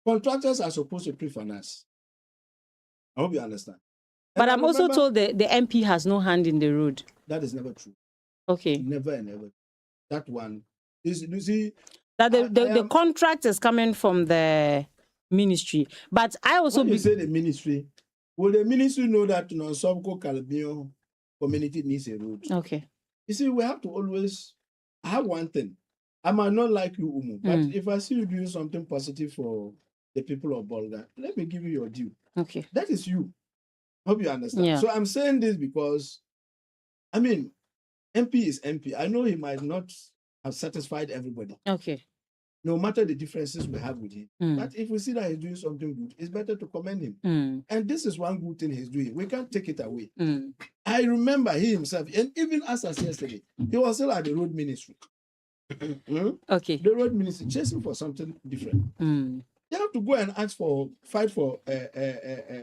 contractors are supposed to pre-finance. I hope you understand. but And I I'm also remember- told the MP has no hand in the road. that is never true. Okay. Never and ever. That one is, you see, That I the am- contract is coming from the ministry. But I also when you be, say the ministry, will the ministry know that Nonsomko Calabio community needs a road? okay. You see, we have to always have one thing. I might not like you, Umu, but if I see you doing something positive for the people of Bolga, let me give you your due. Okay. That is you. Hope you understand. Yeah. So I'm saying this because, I mean, MP is MP. I know he might not have satisfied everybody, Okay. no matter the differences we have with him. Mm. But if we see that he's doing something good, it's better to commend him. Mm. And this is one good thing he's doing. We can't take it away. Mm. I remember he himself, and even as yesterday, he was still at the road ministry. Okay. The road ministry chasing for something different. Mm. They have to go and fight for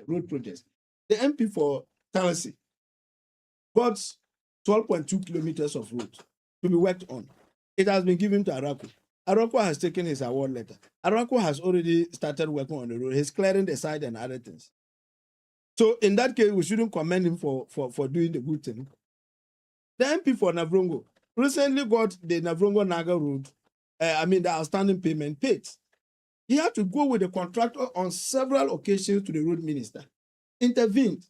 road projects. The MP for Tennessee got 12.2 kilometers of road to be worked on. It has been given to Arako. Arako has taken his award letter. Arako has already started working on the road. He's clearing the side and other things. So in that case, we shouldn't commend him for doing the good thing. The MP for Navrongo recently got the Navrongo Naga road, the outstanding payment paid. He had to go with the contractor on several occasions to the road minister, intervened.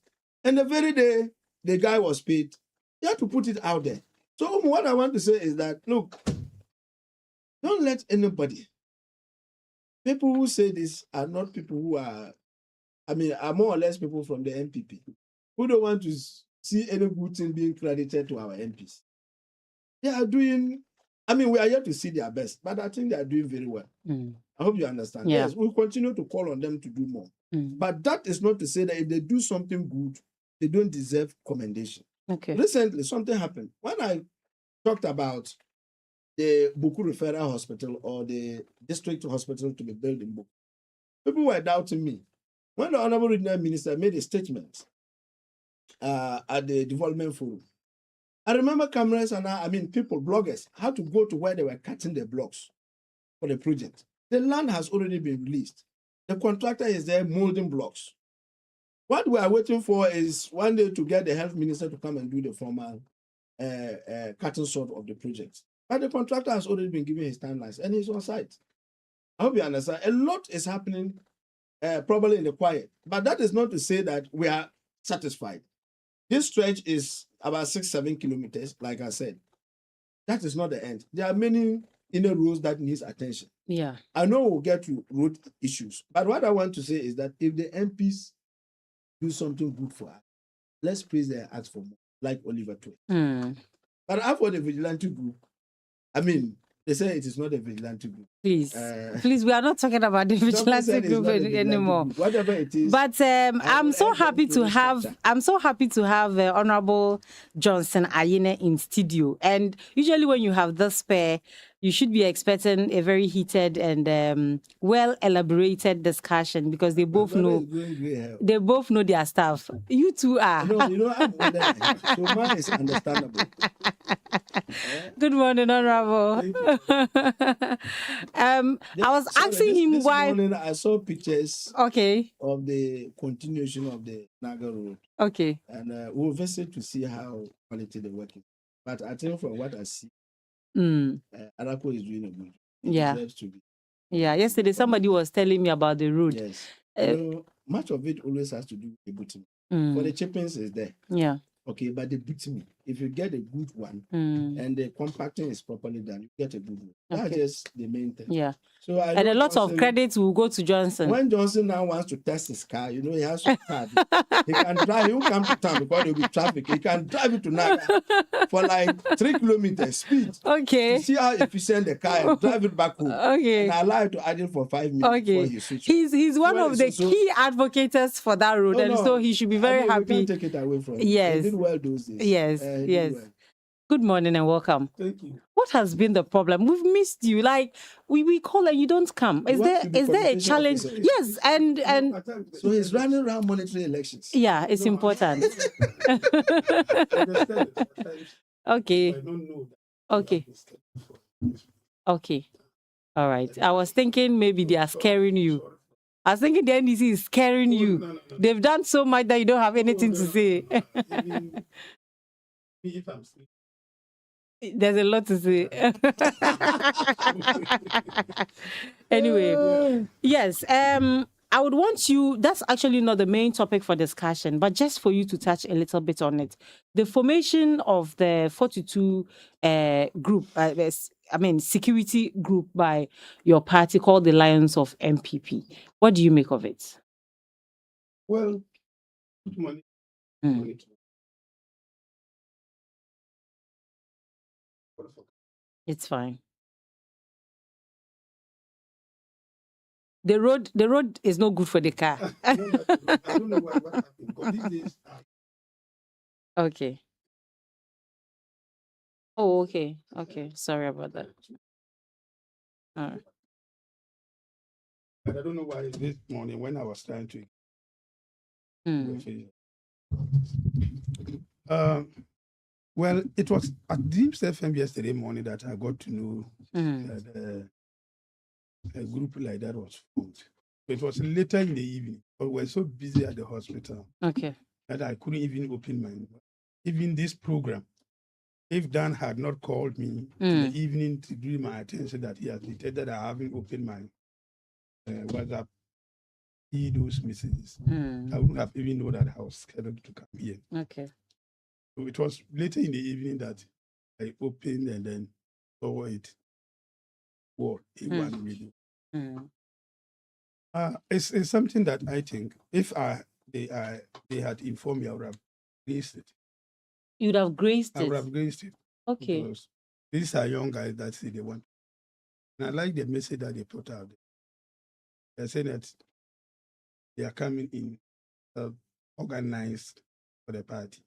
And the very day the guy was paid, he had to put it out there. So what I want to say is that, look, don't let anybody, people who say this are not people who are more or less people from the MPP, who don't want to see any good thing being credited to our MPs. They are doing, we are yet to see their best, but I think they are doing very well. Mm. I hope you understand. Yeah. Yes, we'll continue to call on them to do more. Mm. But that is not to say that if they do something good, they don't deserve commendation. Okay. Recently, something happened. When I talked about the Buku Referral Hospital or the district hospital to be built in Buku, people were doubting me. When the Honorable Regional Minister made a statement at the Development Forum, I remember cameras and people, bloggers, had to go to where they were cutting the blocks for the project. The land has already been released. The contractor is there molding blocks. What we are waiting for is one day to get the health minister to come and do the formal cutting sort of the project. But the contractor has already been given his timelines and he's on site. I hope you understand. A lot is happening probably in the quiet, but that is not to say that we are satisfied. This stretch is about 6-7 kilometers, like I said. That is not the end. There are many inner roads that needs attention. Yeah. I know we'll get to road issues, but what I want to say is that if the MPs do something good for us, let's praise their acts for more, like Oliver Twist. Mm. But as for the vigilante group, they say it is not a vigilante group. Please, please, we are not talking about the Somebody vigilante said it's group not a vigilante anymore. group. Whatever it is. But I'm so will happy end to up have structure. I'm so happy to have Honorable Johnson Ayine in studio. And usually when you have this pair, you should be expecting a very heated and well elaborated discussion because they both My brother know is going gray hair. they both know their stuff. You two are. No, I'm older than him, so mine is understandable. Good morning, Honorable. I was asking him this why. morning I saw pictures Okay. of the continuation of the Naga Road, Okay. and we'll visit to see how quality the work is. But I think from what I see, Arako is doing a good. It Yeah. deserves to be. Yeah. Yesterday, somebody was telling me about the road. Yes. Much of it always has to do with the bitumen. For the chippings is there. Yeah. Okay, but the bitumen, if you get a good one and the compacting is properly done, you get a good one. That's just the main thing. Yeah. So and a lot of credit will go to Johnson. When Johnson now wants to test his car, he has to card. He can drive, he will come to town because there will be traffic. He can drive it to Naga for like 3 kilometers speed. Okay. To see how efficient the car and drive it back home. Okay. And allow it to add it for 5 minutes before you switch. He's one of the key advocates for that road, so he should be very happy. We can't take it away from him. Yes. He did well those days. Yes. Yes. Well. Good morning and welcome. Thank you. What has been the problem? We've missed you. Like we call and you don't come. Is there a challenge? Officer. Yes, and so he's running around monitoring elections. Yeah, it's important. Okay. I don't know. Okay. Okay. All right. I was thinking maybe they are scaring you. I was thinking the NDC is scaring you. No. They've done so much that you don't have anything to say. If I'm sleeping. There's a lot to say. Anyway, yes. I would want you, that's actually not the main topic for discussion, but just for you to touch a little bit on it. The formation of the 42 group, security group by your party called the Lions of MPP. What do you make of it? Well, good morning. It's fine. The road is not good for the car. I don't know what happened. Okay. Oh, okay. Okay. Sorry about that. All right. But I don't know why this morning when I was trying to. Well, it was at Dreams FM yesterday morning that I got to know that a group like that was formed. It was later in the evening, but we were so busy at the hospital that I couldn't even open my. Even this program, if Dan had not called me in the evening to do my attention that he has detected that I haven't opened my WhatsApp, those messages, I wouldn't have even known that I was scheduled to come here. Okay. So it was later in the evening that I opened and then saw it. What A1 radio. It's something that I think if they had informed me, I would have graced it. You would have graced it? I would have graced it. Okay. Because these are young guys that say they want. And I like the message that they put out there. They're saying that they are coming in organized for the party.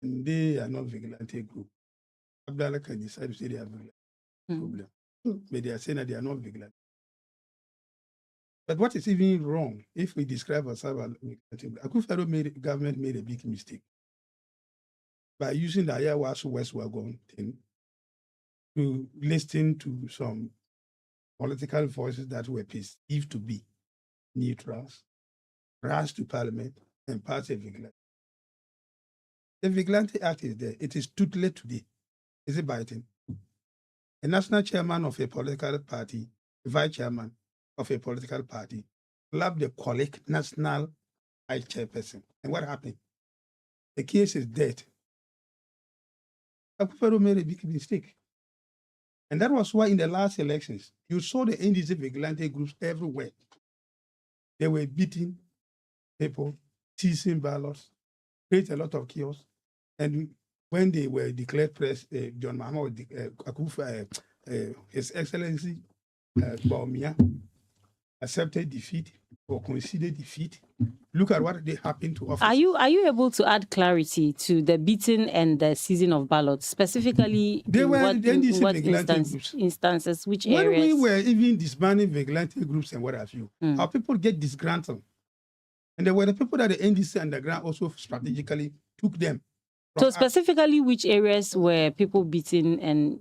And they are not vigilante group. Abdallah can decide to say they are vigilante problem. But they are saying that they are not vigilant. But what is even wrong if we describe ourselves as vigilante? Akufo-Addo government made a big mistake by using the Ayahuasca West Wagon thing to listen to some political voices that were perceived to be neutrals, rush to parliament, and pass a vigilante. The Vigilante Act is there. It is tuteled today. Is it biting? A national chairman of a political party, a vice chairman of a political party, slapped the colleague national vice chairperson. And what happened? The case is dead. Akufo-Addo made a big mistake. And that was why in the last elections, you saw the NDC vigilante groups everywhere. They were beating people, seizing ballots, create a lot of chaos. And when they were declared John Mahama, His Excellency Bawumia accepted defeat or considered defeat. Look at what they happened to officers. Are you able to add clarity to the beating and the seizing of ballots, specifically? They were what instances, which when areas? When we were even disbanding vigilante groups and what have you, our people get disgruntled. And there were the people that the NDC underground also strategically took them So specifically, which areas were people beaten and?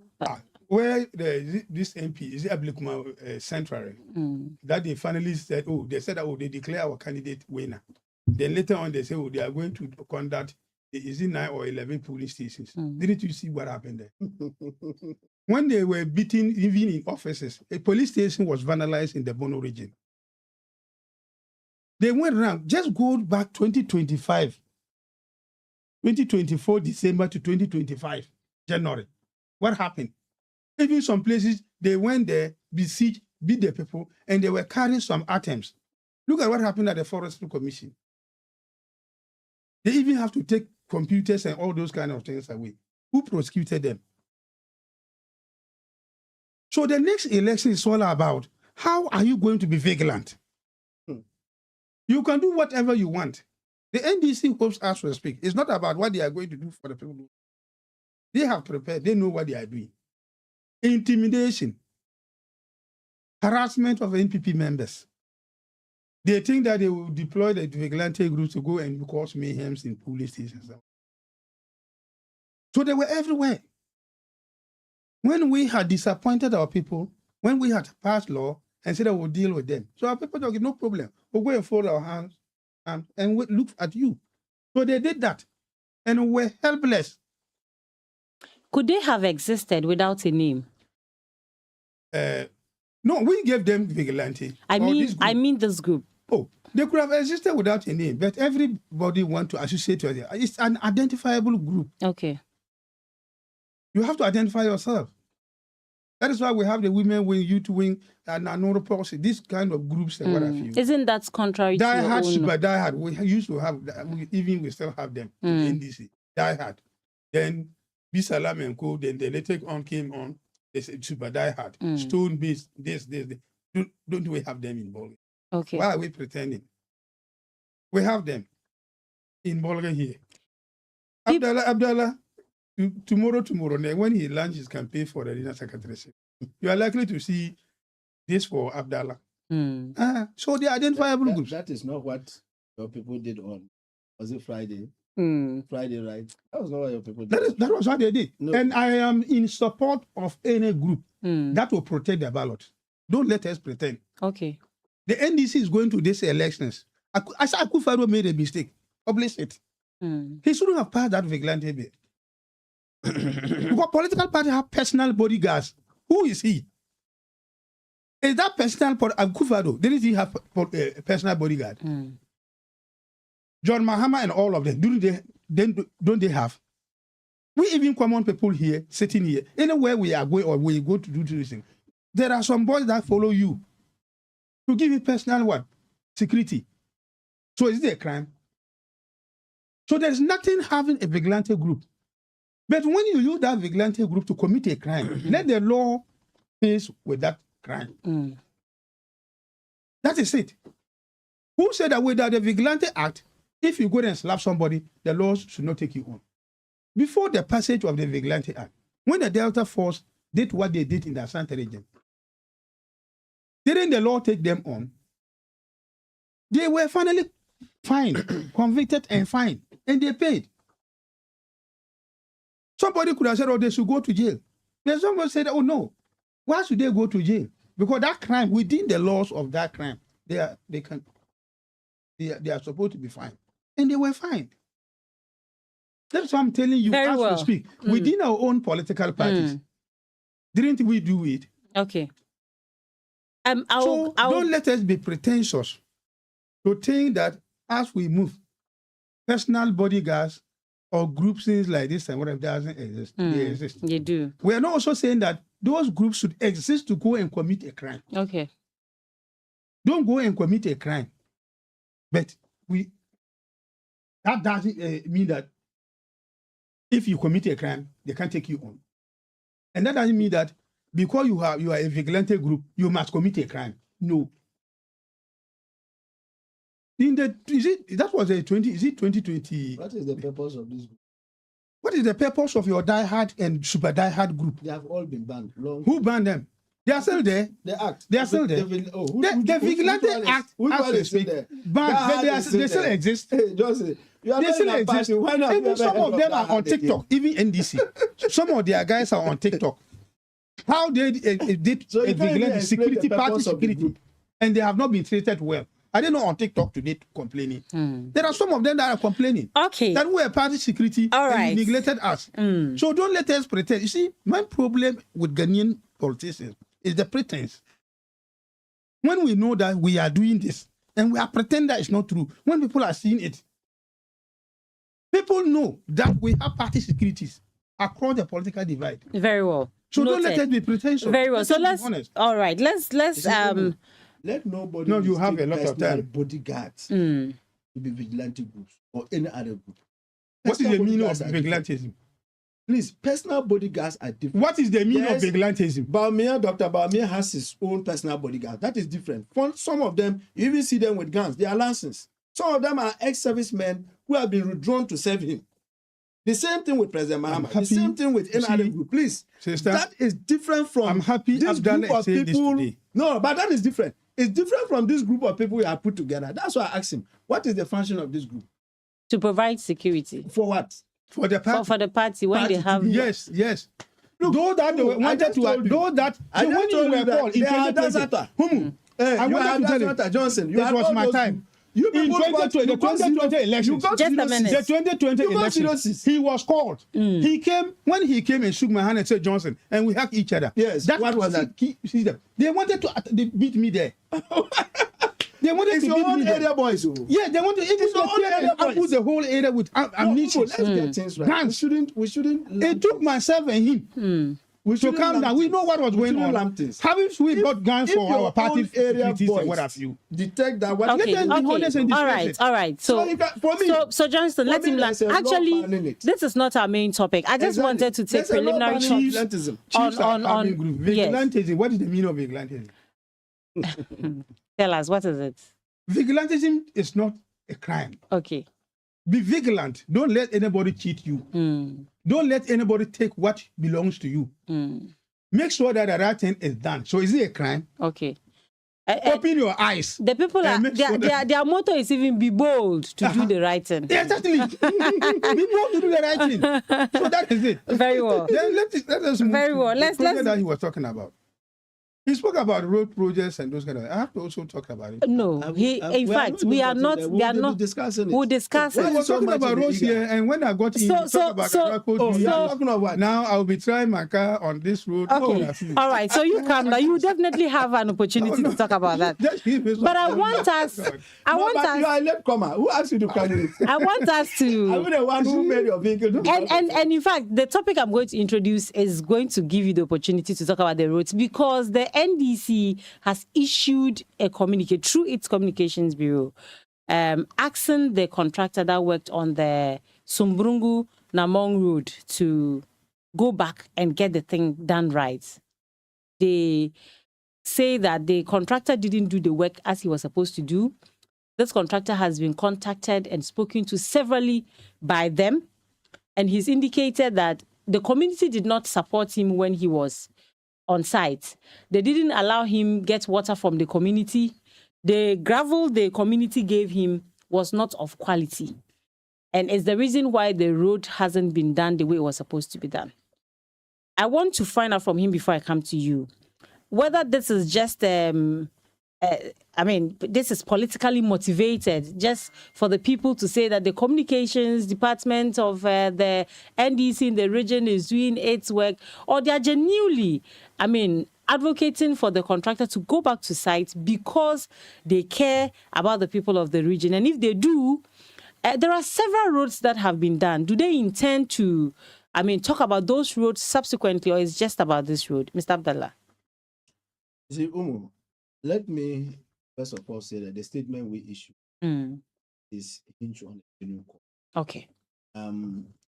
Where this MP is it Ablikuma Central that they finally said, they declare our candidate winner. Then later on they say, they are going to conduct 9 or 11 polling stations. Didn't you see what happened there? When they were beaten, even in offices, a police station was vandalized in the Bono region. They went around. Just go back 2024 December to 2025 January. What happened? Even some places, they went there, besieged, beat the people, and they were carrying some items. Look at what happened at the Forestry Commission. They even have to take computers and all those kind of things away. Who prosecuted them? So the next election is all about how are you going to be vigilant? You can do whatever you want. The NDC hopes as we speak. It's not about what they are going to do for the people. They have prepared. They know what they are doing. Intimidation, harassment of NPP members. They think that they will deploy the vigilante groups to go and cause mayhem in police stations. So they were everywhere. When we had disappointed our people, when we had passed law and said that we'll deal with them, so our people don't get no problem. We'll go and fold our hands and we look at you. So they did that, and we were helpless. Could they have existed without a name? No, we gave them vigilante. I mean this group. Oh, they could have existed without a name, but everybody wants to associate with it. It's an identifiable group. Okay. You have to identify yourself. That is why we have the women wing, youth wing, and another policy. These kind of groups and what have you. Isn't that contrary to your own? Super Die Hard. We used to have, we still have them in NDC. Die Hard. Then Bisalam and Co. Then they later on came on. They said Super Die Hard. Stone Beast. This. Don't we have them in Bolga? Okay. Why are we pretending? We have them in Bolga here. Abdallah. Tomorrow, when he launches campaign for the Regional Secretary, you are likely to see this for Abdallah. So the identifiable groups. That is not what your people did on, was it Friday? Friday, right? That was not what your people did. That was what they did. No. And I am in support of any group that will protect the ballot. Don't let us pretend. Okay. The NDC is going to these elections. Akufo-Addo made a mistake. Publish it. He shouldn't have passed that vigilante bill. Because political parties have personal bodyguards. Who is he? Is that personal Akufo-Addo? Didn't he have a personal bodyguard? John Mahama and all of them. Don't they have? We even common people here, sitting here, anywhere we are going or we go to do this thing, there are some boys that follow you to give you personal what? Security. So is it a crime? So there's nothing having a vigilante group. But when you use that vigilante group to commit a crime, let the law face with that crime. That is it. Who said that without the Vigilante Act, if you go and slap somebody, the laws should not take you on? Before the passage of the Vigilante Act, when the Delta Force did what they did in the Asante region, didn't the law take them on? They were finally fined, convicted and fined, and they paid. Somebody could have said, they should go to jail. Then someone said, no, why should they go to jail? Because that crime, within the laws of that crime, they are supposed to be fined. And they were fined. That's what I'm telling you as we speak. Within our own political parties, didn't we do it? Okay. Don't let us be pretentious to think that as we move, personal bodyguards or groups things like this and whatever doesn't exist. They exist. They do. We are not also saying that those groups should exist to go and commit a crime. Okay. Don't go and commit a crime. But that doesn't mean that if you commit a crime, they can't take you on. And that doesn't mean that because you are a vigilante group, you must commit a crime. No. Is it 2020? What is the purpose of this group? What is the purpose of your Die Hard and Super Die Hard group? They have all been banned. Who banned them? They are still there. The act. They are still there. The Vigilante Act has to speak, but they still exist. Hey, Johnson, you are They still exist. Even some of them are on TikTok, even NDC. Some of their guys are on TikTok. How they did So you can't even vigilante explain security, the party purpose of the security, group. and they have not been treated well. I don't know on TikTok today complaining. There are some of them that are complaining Okay. that we are party security All and right. you neglected us. So don't let us pretend. You see, my problem with Ghanaian politicians is the pretense. When we know that we are doing this and we are pretending that it's not true, when people are seeing it, people know that we have party securities across the political divide. Very well. So don't let Noted. us be pretentious. Very well. So be let's. honest. All right. Let's. Let nobody. No, you have mistake a lot of personal time. bodyguards Mm. to be vigilante groups or any other group. What is the Personal meaning of bodyguards are different. vigilantism? Please, personal bodyguards are different. What is the meaning Yes. of vigilantism? Dr. Baumia has his own personal bodyguard. That is different. For some of them, you even see them with guns. They are licensed. Some of them are ex-servicemen who have been withdrawn to serve him. The same thing with President Mahama. The happy same thing with any to other see- group. Please, Sister, that is different from I'm happy this Abdallah group of said this people. today. No, but that is different. It's different from this group of people we have put together. That's why I asked him, what is the function of this group? To provide security For what? for the party. for the party when Party they have. Yes. Look, those that they look, I wanted just to, told you. those that I when just you told were you that born in they are 2020, Dazata. I You wanted are to tell you, Dazata Johnson. You this are was all my those- time. You In people got- 2020, you the got 2020 zero- elections. you got Just a zero minute. the seats. 2020 You got elections, cirrhosis. he was called. He came when he came and shook my hand and said Johnson, and we hugged each other. Yes, what was that? They wanted to they beat me there. They wanted It's to your beat me own there. area boys. Oh. Yeah, they want to even It's your own get area and boys. put the whole area with ammunition. Let's get things right. Guns. We shouldn't. It took myself and him We to shouldn't calm lamp down. We things. know what was We going shouldn't on. lamp things. Haven't we got guns If for your our party own area securities and boys what have you? detect that what Okay. Let them be honest and All discuss right. it. All right. So, So you can- for me- so Johnston, let for me, him land. there's a law Actually, banning it. this is not our main topic. I just Exactly. wanted to take There's a law preliminary banning thoughts vigilantism. Chiefs are on having group. yes. Vigilantism. What is the meaning of vigilantism? Tell us, what is it? Vigilantism is not a crime. Okay. Be vigilant. Don't let anybody cheat you. Don't let anybody take what belongs to you. Make sure that the right thing is done. So is it a crime? Okay. Open your eyes. The people are And make sure their motto is even be bold to do the right thing. Yeah, exactly. Be bold to do the right thing. So that is it. Very well. Then let us move Very to well. the Let's- project that he was talking about. He spoke about road projects and those kind of. I have to also talk about it. No, in fact, we are not. We are not. discussing it. We'll discuss I it. was so talking much about in the roads eager? here, and when I got in, So- talk so- about so- the road Oh, code, you're So- talking of what? now I'll be trying my car on this road. Okay. Oh, All right. So you come now. You definitely have an opportunity to talk about that. Just give me some- But I want us. I No, want but you us. are a late comer. Who asked you to come in? I want us I'm to. the one who made your vehicle. And in fact, the topic I'm going to introduce is going to give you the opportunity to talk about the roads because the NDC has issued a communique through its communications bureau, asking the contractor that worked on the Sumbrungu Namong Road to go back and get the thing done right. They say that the contractor didn't do the work as he was supposed to do. This contractor has been contacted and spoken to severally by them, and he's indicated that the community did not support him when he was on site. They didn't allow him get water from the community. The gravel the community gave him was not of quality, and it's the reason why the road hasn't been done the way it was supposed to be done. I want to find out from him before I come to you whether this is just this is politically motivated, just for the people to say that the communications department of the NDC in the region is doing its work, or they are genuinely, advocating for the contractor to go back to site because they care about the people of the region. And if they do, there are several roads that have been done. Do they intend to, talk about those roads subsequently, or is just about this road? Mr. Abdallah. See, let me first of all say that the statement we issue is hinged on a genuine cause. Okay.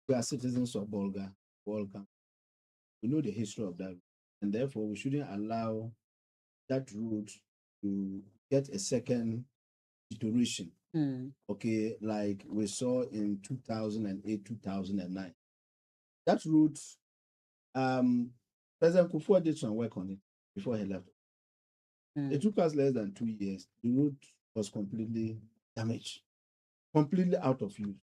We are citizens of Bolga. We know the history of that, and therefore we shouldn't allow that route to get a second iteration. Okay, like we saw in 2008, 2009. That route, President Kufuor did some work on it. before he left. Mm. It took us less than 2 years. The road was completely damaged, completely out of use.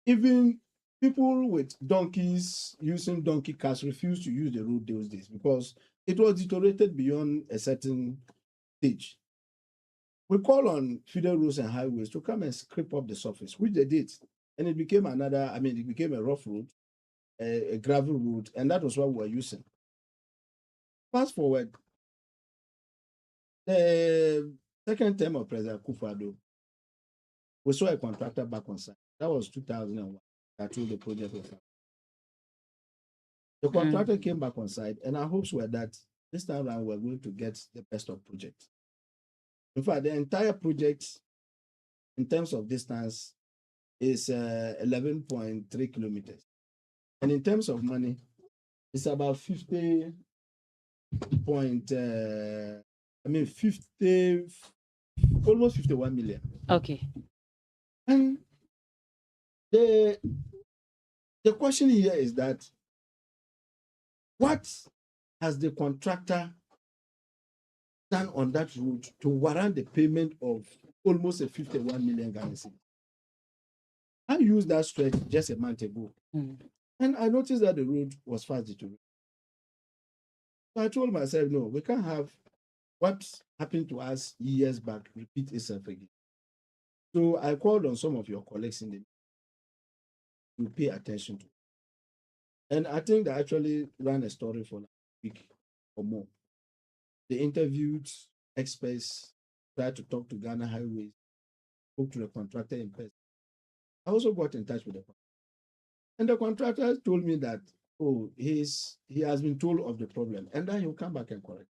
Even people with donkeys using donkey carts refused to use the road those days because it was deteriorated beyond a certain stage. We call on Federal Roads and Highways to come and scrape up the surface, which they did. And it became it became a rough road, a gravel road, and that was what we were using. Fast forward, the second term of President Akufo-Addo, we saw a contractor back on site. That was 2001. I told the project was up. The contractor came back on site, and our hopes were that this time around we're going to get the best of project. In fact, the entire project, in terms of distance, is 11.3 kilometers. And in terms of money, it's about 50 almost 51 million. Okay. And the question here is that what has the contractor done on that route to warrant the payment of almost a 51 million Ghana cedis? I used that stretch just a month ago, and I noticed that the road was fast deteriorating. So I told myself, no, we can't have what happened to us years back repeat itself again. So I called on some of your colleagues in the to pay attention to. And I think they actually ran a story for like a week or more. They interviewed experts, tried to talk to Ghana Highways, spoke to the contractor in person. I also got in touch with the contractor. And the contractor told me that, he has been told of the problem and then he'll come back and correct.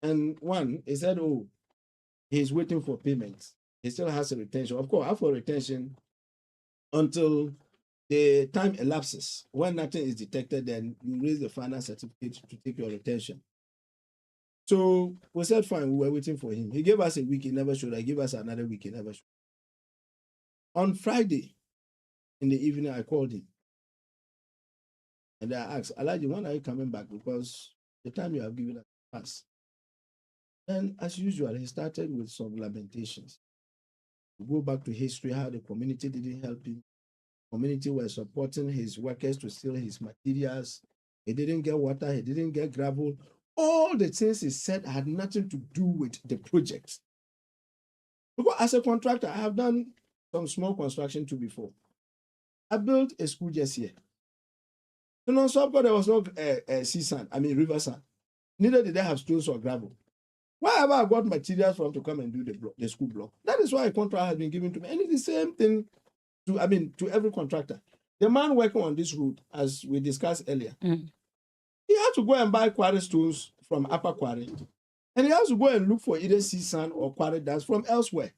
And he said, he's waiting for payments. He still has a retention. Of course, after retention, until the time elapses, when nothing is detected, then you raise the final certificate to take your retention. So we said, fine, we were waiting for him. He gave us a week, he never showed. I gave us another week, he never showed. On Friday, in the evening, I called him. And I asked, Alhaji, when are you coming back? Because the time you have given us passed. And as usual, he started with some lamentations. We go back to history, how the community didn't help him. Community were supporting his workers to steal his materials. He didn't get water, he didn't get gravel. All the things he said had nothing to do with the project. Because as a contractor, I have done some small construction too before. I built a school just here. So no, so there was no river sand. Neither did they have stones or gravel. Wherever I got materials from to come and do the school block. That is why a contract has been given to me. And it's the same thing to every contractor. The man working on this route, as we discussed earlier, he had to go and buy quarry stones from Upper Quarry. And he has to go and look for either sea sand or quarry dust from elsewhere.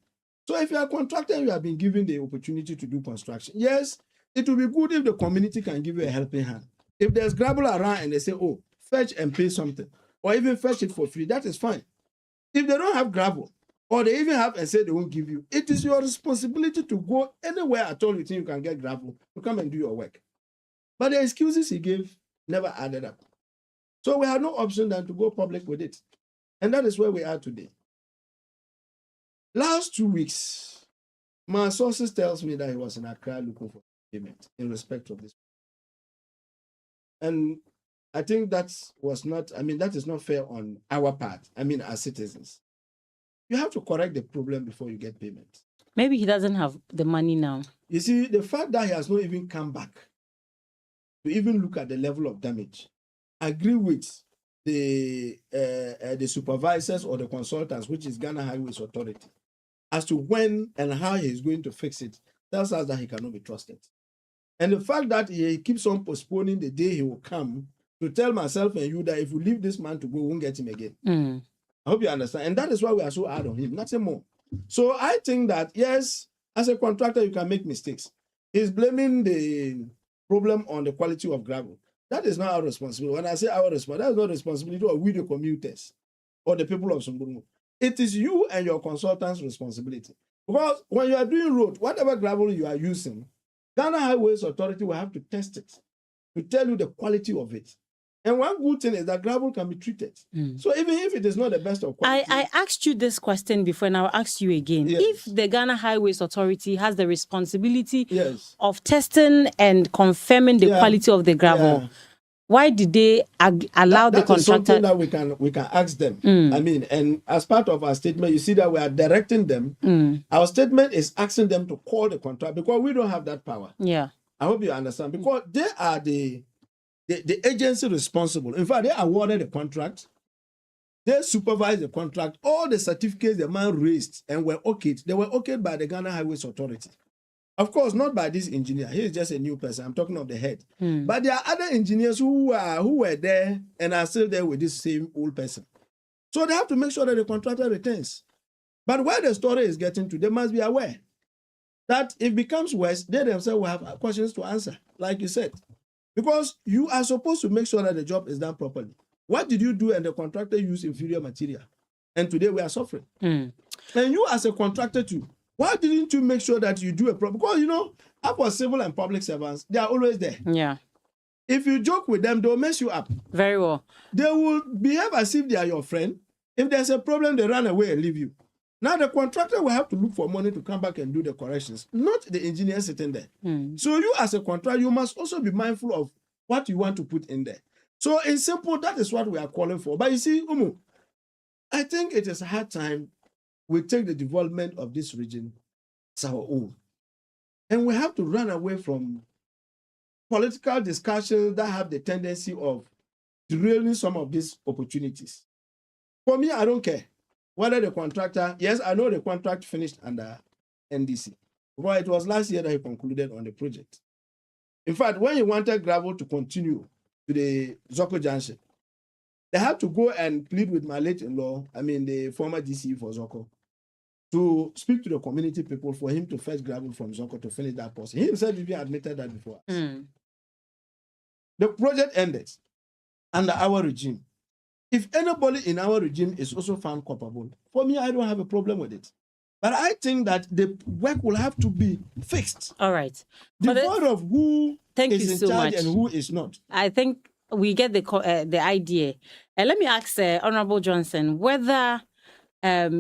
So if you are a contractor and you have been given the opportunity to do construction, yes, it will be good if the community can give you a helping hand. If there's gravel around and they say, fetch and pay something, or even fetch it for free, that is fine. If they don't have gravel, or they even have and say they won't give you, it is your responsibility to go anywhere at all you think you can get gravel to come and do your work. But the excuses he gave never added up. So we had no option than to go public with it. And that is where we are today. Last 2 weeks, my sources tells me that he was in Accra looking for payment in respect of this. And I think that is not fair on our part, as citizens. You have to correct the problem before you get payment. Maybe he doesn't have the money now. You see, the fact that he has not even come back to even look at the level of damage, agree with the supervisors or the consultants, which is Ghana Highways Authority, as to when and how he is going to fix it, tells us that he cannot be trusted. And the fact that he keeps on postponing the day he will come to tell myself and you that if we leave this man to go, we won't get him again. I hope you understand. And that is why we are so hard on him, nothing more. So I think that, yes, as a contractor, you can make mistakes. He's blaming the problem on the quality of gravel. That is not our responsibility. When I say our responsibility, that is not responsibility of we the commuters or the people of Sumburumu. It is you and your consultant's responsibility. Because when you are doing road, whatever gravel you are using, Ghana Highways Authority will have to test it to tell you the quality of it. And one good thing is that gravel can be treated. So even if it is not the best of quality, I asked you this question before, and I'll ask you again. Yes. If the Ghana Highways Authority has the responsibility yes, of testing and confirming the Yeah. quality of the gravel, Yeah. why did they allow the that is something contractor? that we can ask them. I mean, and as part of our statement, you see that we are directing them. Our statement is asking them to call the contract because we don't have that power. Yeah. I hope you understand because they are the agency responsible. In fact, they awarded the contract. They supervised the contract. All the certificates the man raised and were okayed. They were okayed by the Ghana Highways Authority. Of course, not by this engineer. He is just a new person. I'm talking of the head. But there are other engineers who were there and are still there with this same old person. So they have to make sure that the contractor returns. But where the story is getting to, they must be aware that if it becomes worse, they themselves will have questions to answer, like you said. Because you are supposed to make sure that the job is done properly. What did you do and the contractor used inferior material? And today we are suffering. And you as a contractor too, why didn't you make sure that you do a problem? Because, you know, for civil and public servants, they are always there. Yeah. If you joke with them, they'll mess you up. Very well. They will behave as if they are your friend. If there's a problem, they run away and leave you. Now the contractor will have to look for money to come back and do the corrections, not the engineer sitting there. So you as a contractor, you must also be mindful of what you want to put in there. So in simple, that is what we are calling for. But you see, Umu, I think it is a hard time we take the development of this region as our own. And we have to run away from political discussions that have the tendency of derailing some of these opportunities. For me, I don't care whether the contractor, yes, I know the contract finished under NDC. Well, it was last year that he concluded on the project. In fact, when he wanted gravel to continue to the Zoko Junction, they had to go and plead with my late-in-law, the former DCE for Zoko, to speak to the community people for him to fetch gravel from Zoko to finish that process. He himself even admitted that before. The project ended under our regime. If anybody in our regime is also found culpable, for me, I don't have a problem with it. But I think that the work will have to be fixed. All right. Devoid of who is in so charge much. and who is not. I think we get the idea. And let me ask Honorable Johnson whether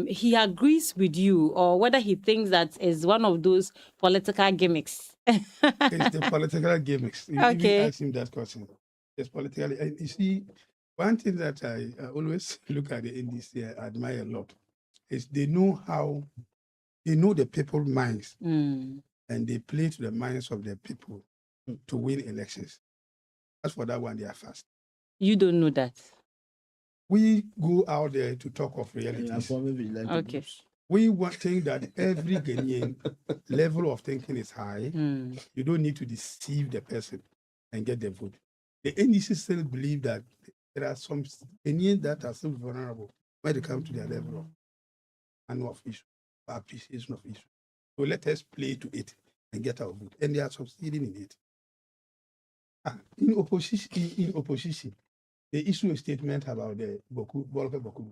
he agrees with you or whether he thinks that is one of those political gimmicks. It's the political gimmicks. You Okay. even ask him that question. It's political. And you see, one thing that I always look at the NDC, I admire a lot, is they know the people's minds and they play to the minds of the people to win elections. As for that one, they are fast. You don't know that. We go out there to talk of realities. Okay. We think that every Ghanaian level of thinking is high. You don't need to deceive the person and get the vote. The NDC still believe that there are some Ghanaians that are still vulnerable when they come to their level of annual of issue, appreciation of issue. So let us play to it and get our vote. And they are succeeding in it. In opposition, they issue a statement about the Bolka Boku.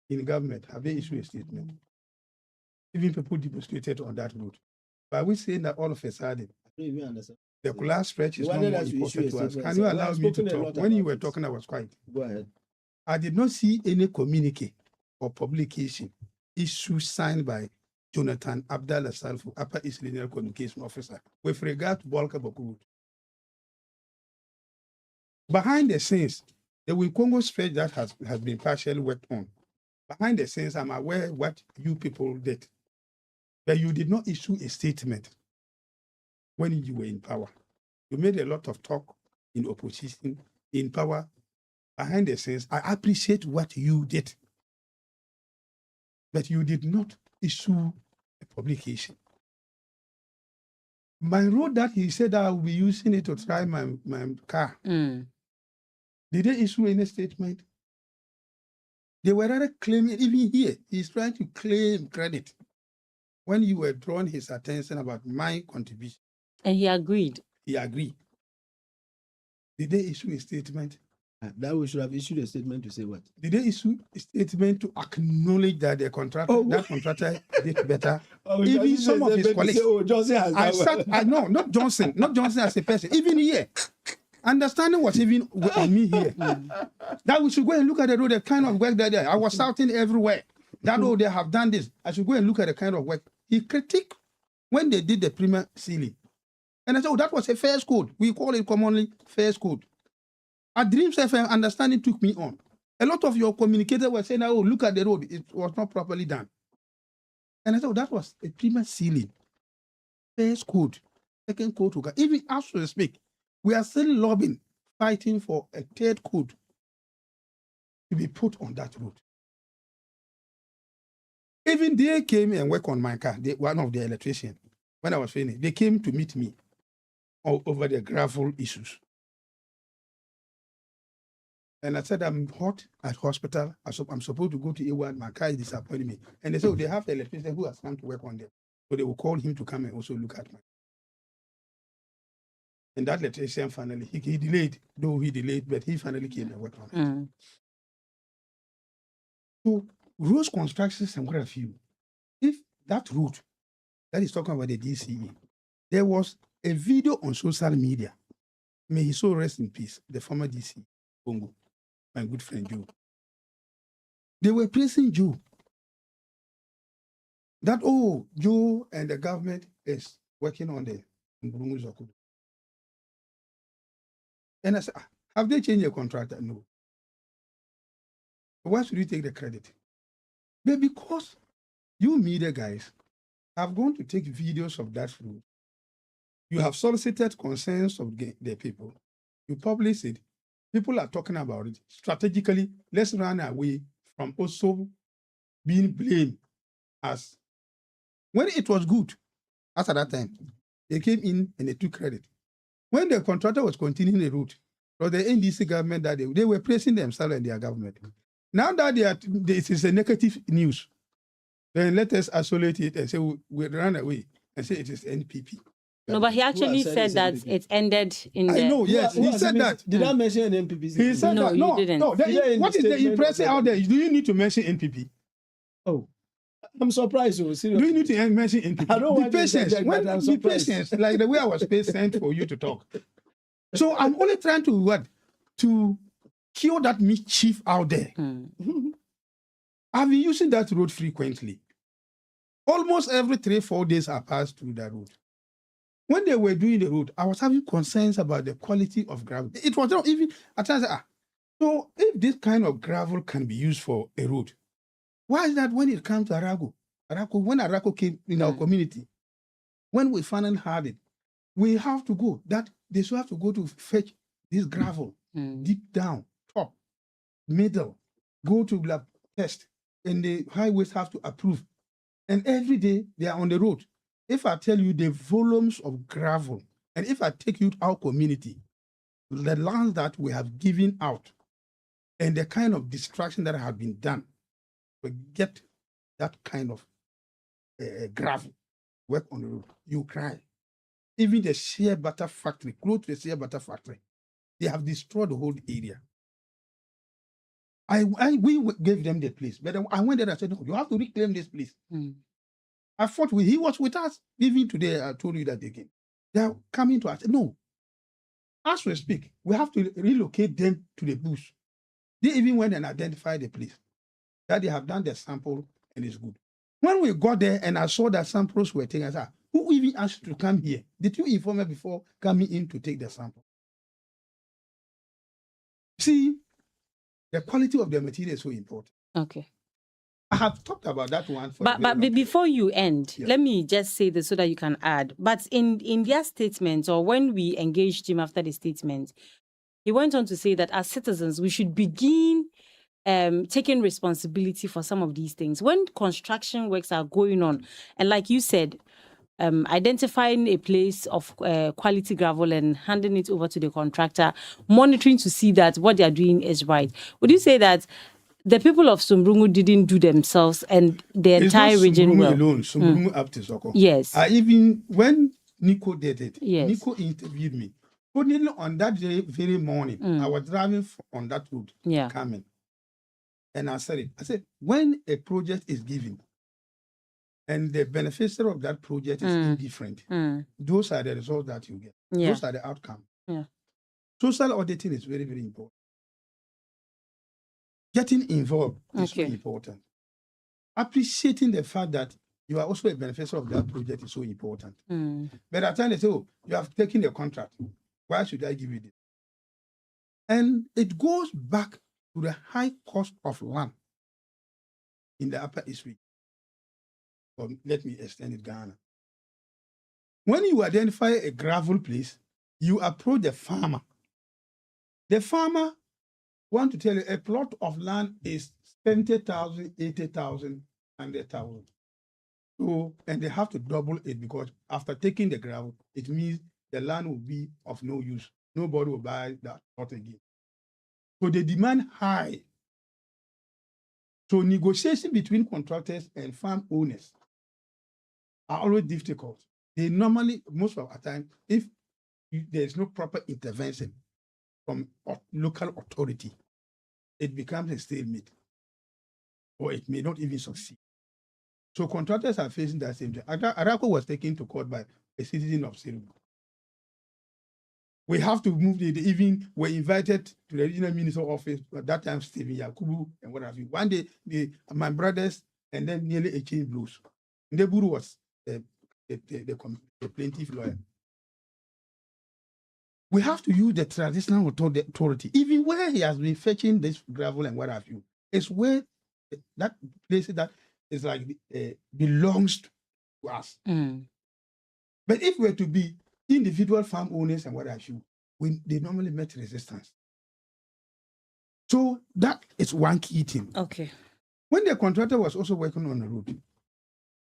In government, have they issued a statement? Even people demonstrated on that road. But we saying that all of a sudden, the class stretch is not more important to us. Can you allow me to talk? When you were talking, I was quiet. Go ahead. I did not see any communique or publication issue signed by Jonathan Abdallah Salfu, Upper East Linear Communication Officer, with regard to Bolka Boku. Behind the scenes, the Wikongo stretch that has been partially worked on. Behind the scenes, I'm aware what you people did. But you did not issue a statement when you were in power. You made a lot of talk in opposition, in power. Behind the scenes, I appreciate what you did. But you did not issue a publication. My road that he said I will be using it to try my car. Did they issue any statement? They were rather claiming, even here, he's trying to claim credit when you were drawing his attention about my contribution. And he agreed. He agreed. Did they issue a statement? That we should have issued a statement to say what? Did they issue a statement to acknowledge that the contractor, that contractor did better? Even some of his colleagues. Johnson has not Johnson as a person. Even here, understanding was even on me here. That we should go and look at the road, the kind of work that they. I was shouting everywhere. That they have done this. I should go and look at the kind of work. He critiqued when they did the premier ceiling. And I said, that was a first code. We call it commonly first code. At Dreams FM, understanding took me on. A lot of your communicators were saying, oh, look at the road. It was not properly done. And I said, that was a premier ceiling. First code. Second code. Even as we speak, we are still lobbying, fighting for a third code to be put on that road. Even they came and worked on my car, one of the electricians, when I was finished. They came to meet me over the gravel issues. And I said, I'm hot at hospital. I'm supposed to go to A1. My car is disappointing me. And they said, they have an electrician who has come to work on them. So they will call him to come and also look at my. And that electrician finally, he delayed, though he delayed, but he finally came and worked on it. So roads constructions and what have you, if that route that is talking about the DCE, there was a video on social media. May he so rest in peace, the former DC, Bongo, my good friend Joe. They were praising Joe. That, oh, Joe and the government is working on the Mbungu Zokudu. And I said, have they changed the contractor? No. Why should you take the credit? But because you media guys have gone to take videos of that road, you have solicited concerns of the people, you publish it, people are talking about it. Strategically, let's run away from also being blamed as when it was good, as at that time, they came in and they took credit. When the contractor was continuing the route, or the NDC government that they were praising themselves and their government. Now that this is a negative news, then let us isolate it and say we run away and say it is NPP. No, but he actually said that NPP? it ended in I the... know, yes, he said that. Did I mention NPP? He said No, that. you didn't. No, Either in what the is the statement impression or out there? Do you need to mention NPP? Oh, I'm surprised. Do you need to mention NPP? I don't Be want to patient. interject, When but I'm be surprised. patient, like the way I was patient for you to talk. So I'm only trying to what? To cure that mischief out there. I've been using that road frequently. Almost every 3-4 days I pass through that road. When they were doing the road, I was having concerns about the quality of gravel. It was not even at times. So if this kind of gravel can be used for a road, why is that when it comes to Arago, when Arago came in our community, when we finally had it, we have to go. That they should have to go to fetch this gravel deep down, top, middle, go to lab test, and the highways have to approve. And every day they are on the road. If I tell you the volumes of gravel, and if I take you to our community, the lands that we have given out, and the kind of destruction that have been done, we get that kind of gravel work on the road, you cry. Even the shea butter factory, close to the shea butter factory, they have destroyed the whole area. We gave them the place, but I went there and said, no, you have to reclaim this place. I fought with, he was with us. Even today, I told you that again. They are coming to us. No. As we speak, we have to relocate them to the bush. They even went and identified the place. That they have done the sample and it's good. When we got there and I saw that samples were taken, I said, who even asked you to come here? Did you inform me before coming in to take the sample? See, the quality of the material is so important. Okay. I have talked about that one. But before you end, Yeah. let me just say this so that you can add. But in their statement, or when we engaged him after the statement, he went on to say that as citizens, we should begin taking responsibility for some of these things. When construction works are going on, and like you said, identifying a place of quality gravel and handing it over to the contractor, monitoring to see that what they are doing is right. Would you say that the people of Sumbrungu didn't do themselves and the entire region well? Alone, Sumbrungu up to Soko. Yes. Even when Nico did it, Yes. Nico interviewed me. Only on that day, very morning, I was driving on that road, Yeah. coming. And I said it. I said, when a project is given and the beneficiary of that project is indifferent, those are the results that you get. Yeah. Those are the outcomes. Yeah. social auditing is very, very important. Getting involved is so Okay. important. Appreciating the fact that you are also a beneficiary of that project is so important. But at times they say, oh, you have taken a contract. Why should I give you this? And it goes back to the high cost of land in the Upper East region. Or let me extend it, Ghana. When you identify a gravel place, you approach the farmer. The farmer want to tell you a plot of land is 70,000, 80,000, 100,000. So, and they have to double it because after taking the gravel, it means the land will be of no use. Nobody will buy that plot again. So they demand high. So negotiation between contractors and farm owners are always difficult. They normally, most of the time, if there is no proper intervention from local authority, it becomes a stalemate, or it may not even succeed. So contractors are facing that same thing. Arako was taken to court by a citizen of Serugu. We have to move they even were invited to the regional minister office at that time, Stephen Yakubu and what have you. One day, my brothers and then nearly exchanged blows. Ndeburu was the plaintiff lawyer. We have to use the traditional authority, even where he has been fetching this gravel and what have you. It's where that place that is like belongs to us. But if we're to be individual farm owners and what have you, they normally met resistance. So that is one key thing. Okay. When the contractor was also working on the road,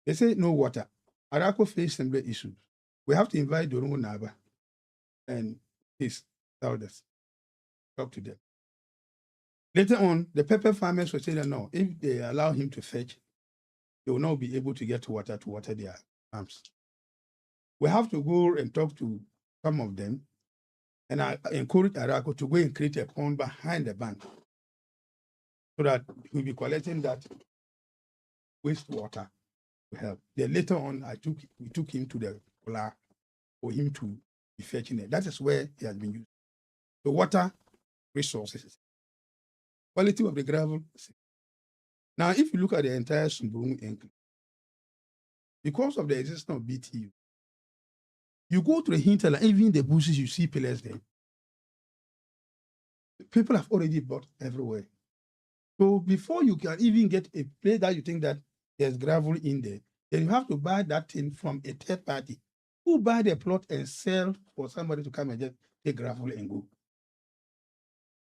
they say no water. Arako faced similar issues. We have to invite Dorongo Naba and his elders. Talk to them. Later on, the pepper farmers will say that no, if they allow him to fetch, they will not be able to get water to water their farms. We have to go and talk to some of them, and I encourage Arako to go and create a pond behind the bank so that we'll be collecting that wastewater to help. Then later on, we took him to the Kola for him to be fetching it. That is where he has been used. The water resources, quality of the gravel. Now, if you look at the entire Sumburungu enclave, because of the existence of BTU, you go to the hinterland, even the bushes, you see pillars there. People have already bought everywhere. So before you can even get a place that you think that there's gravel in there, then you have to buy that thing from a third party who buy the plot and sell for somebody to come and just take gravel and go.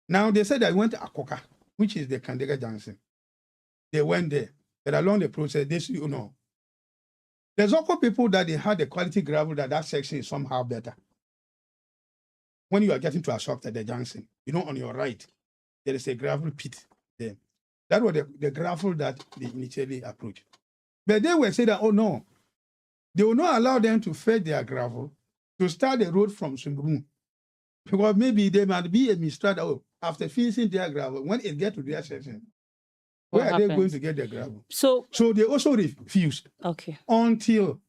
Now they said I went to Akoka, which is the Kandega Junction. They went there, but along the process, they say, you know, there's also people that they had the quality gravel that section is somehow better. When you are getting to Asokta at the junction, you know, on your right, there is a gravel pit there. That was the gravel that they initially approached. But they were saying that, oh no, they will not allow them to fetch their gravel to start the road from Sumburungu. Because maybe there might be a mistrust, oh, after finishing their gravel, when it gets to their section, where are they going to get their gravel? So they also refused. Okay. Until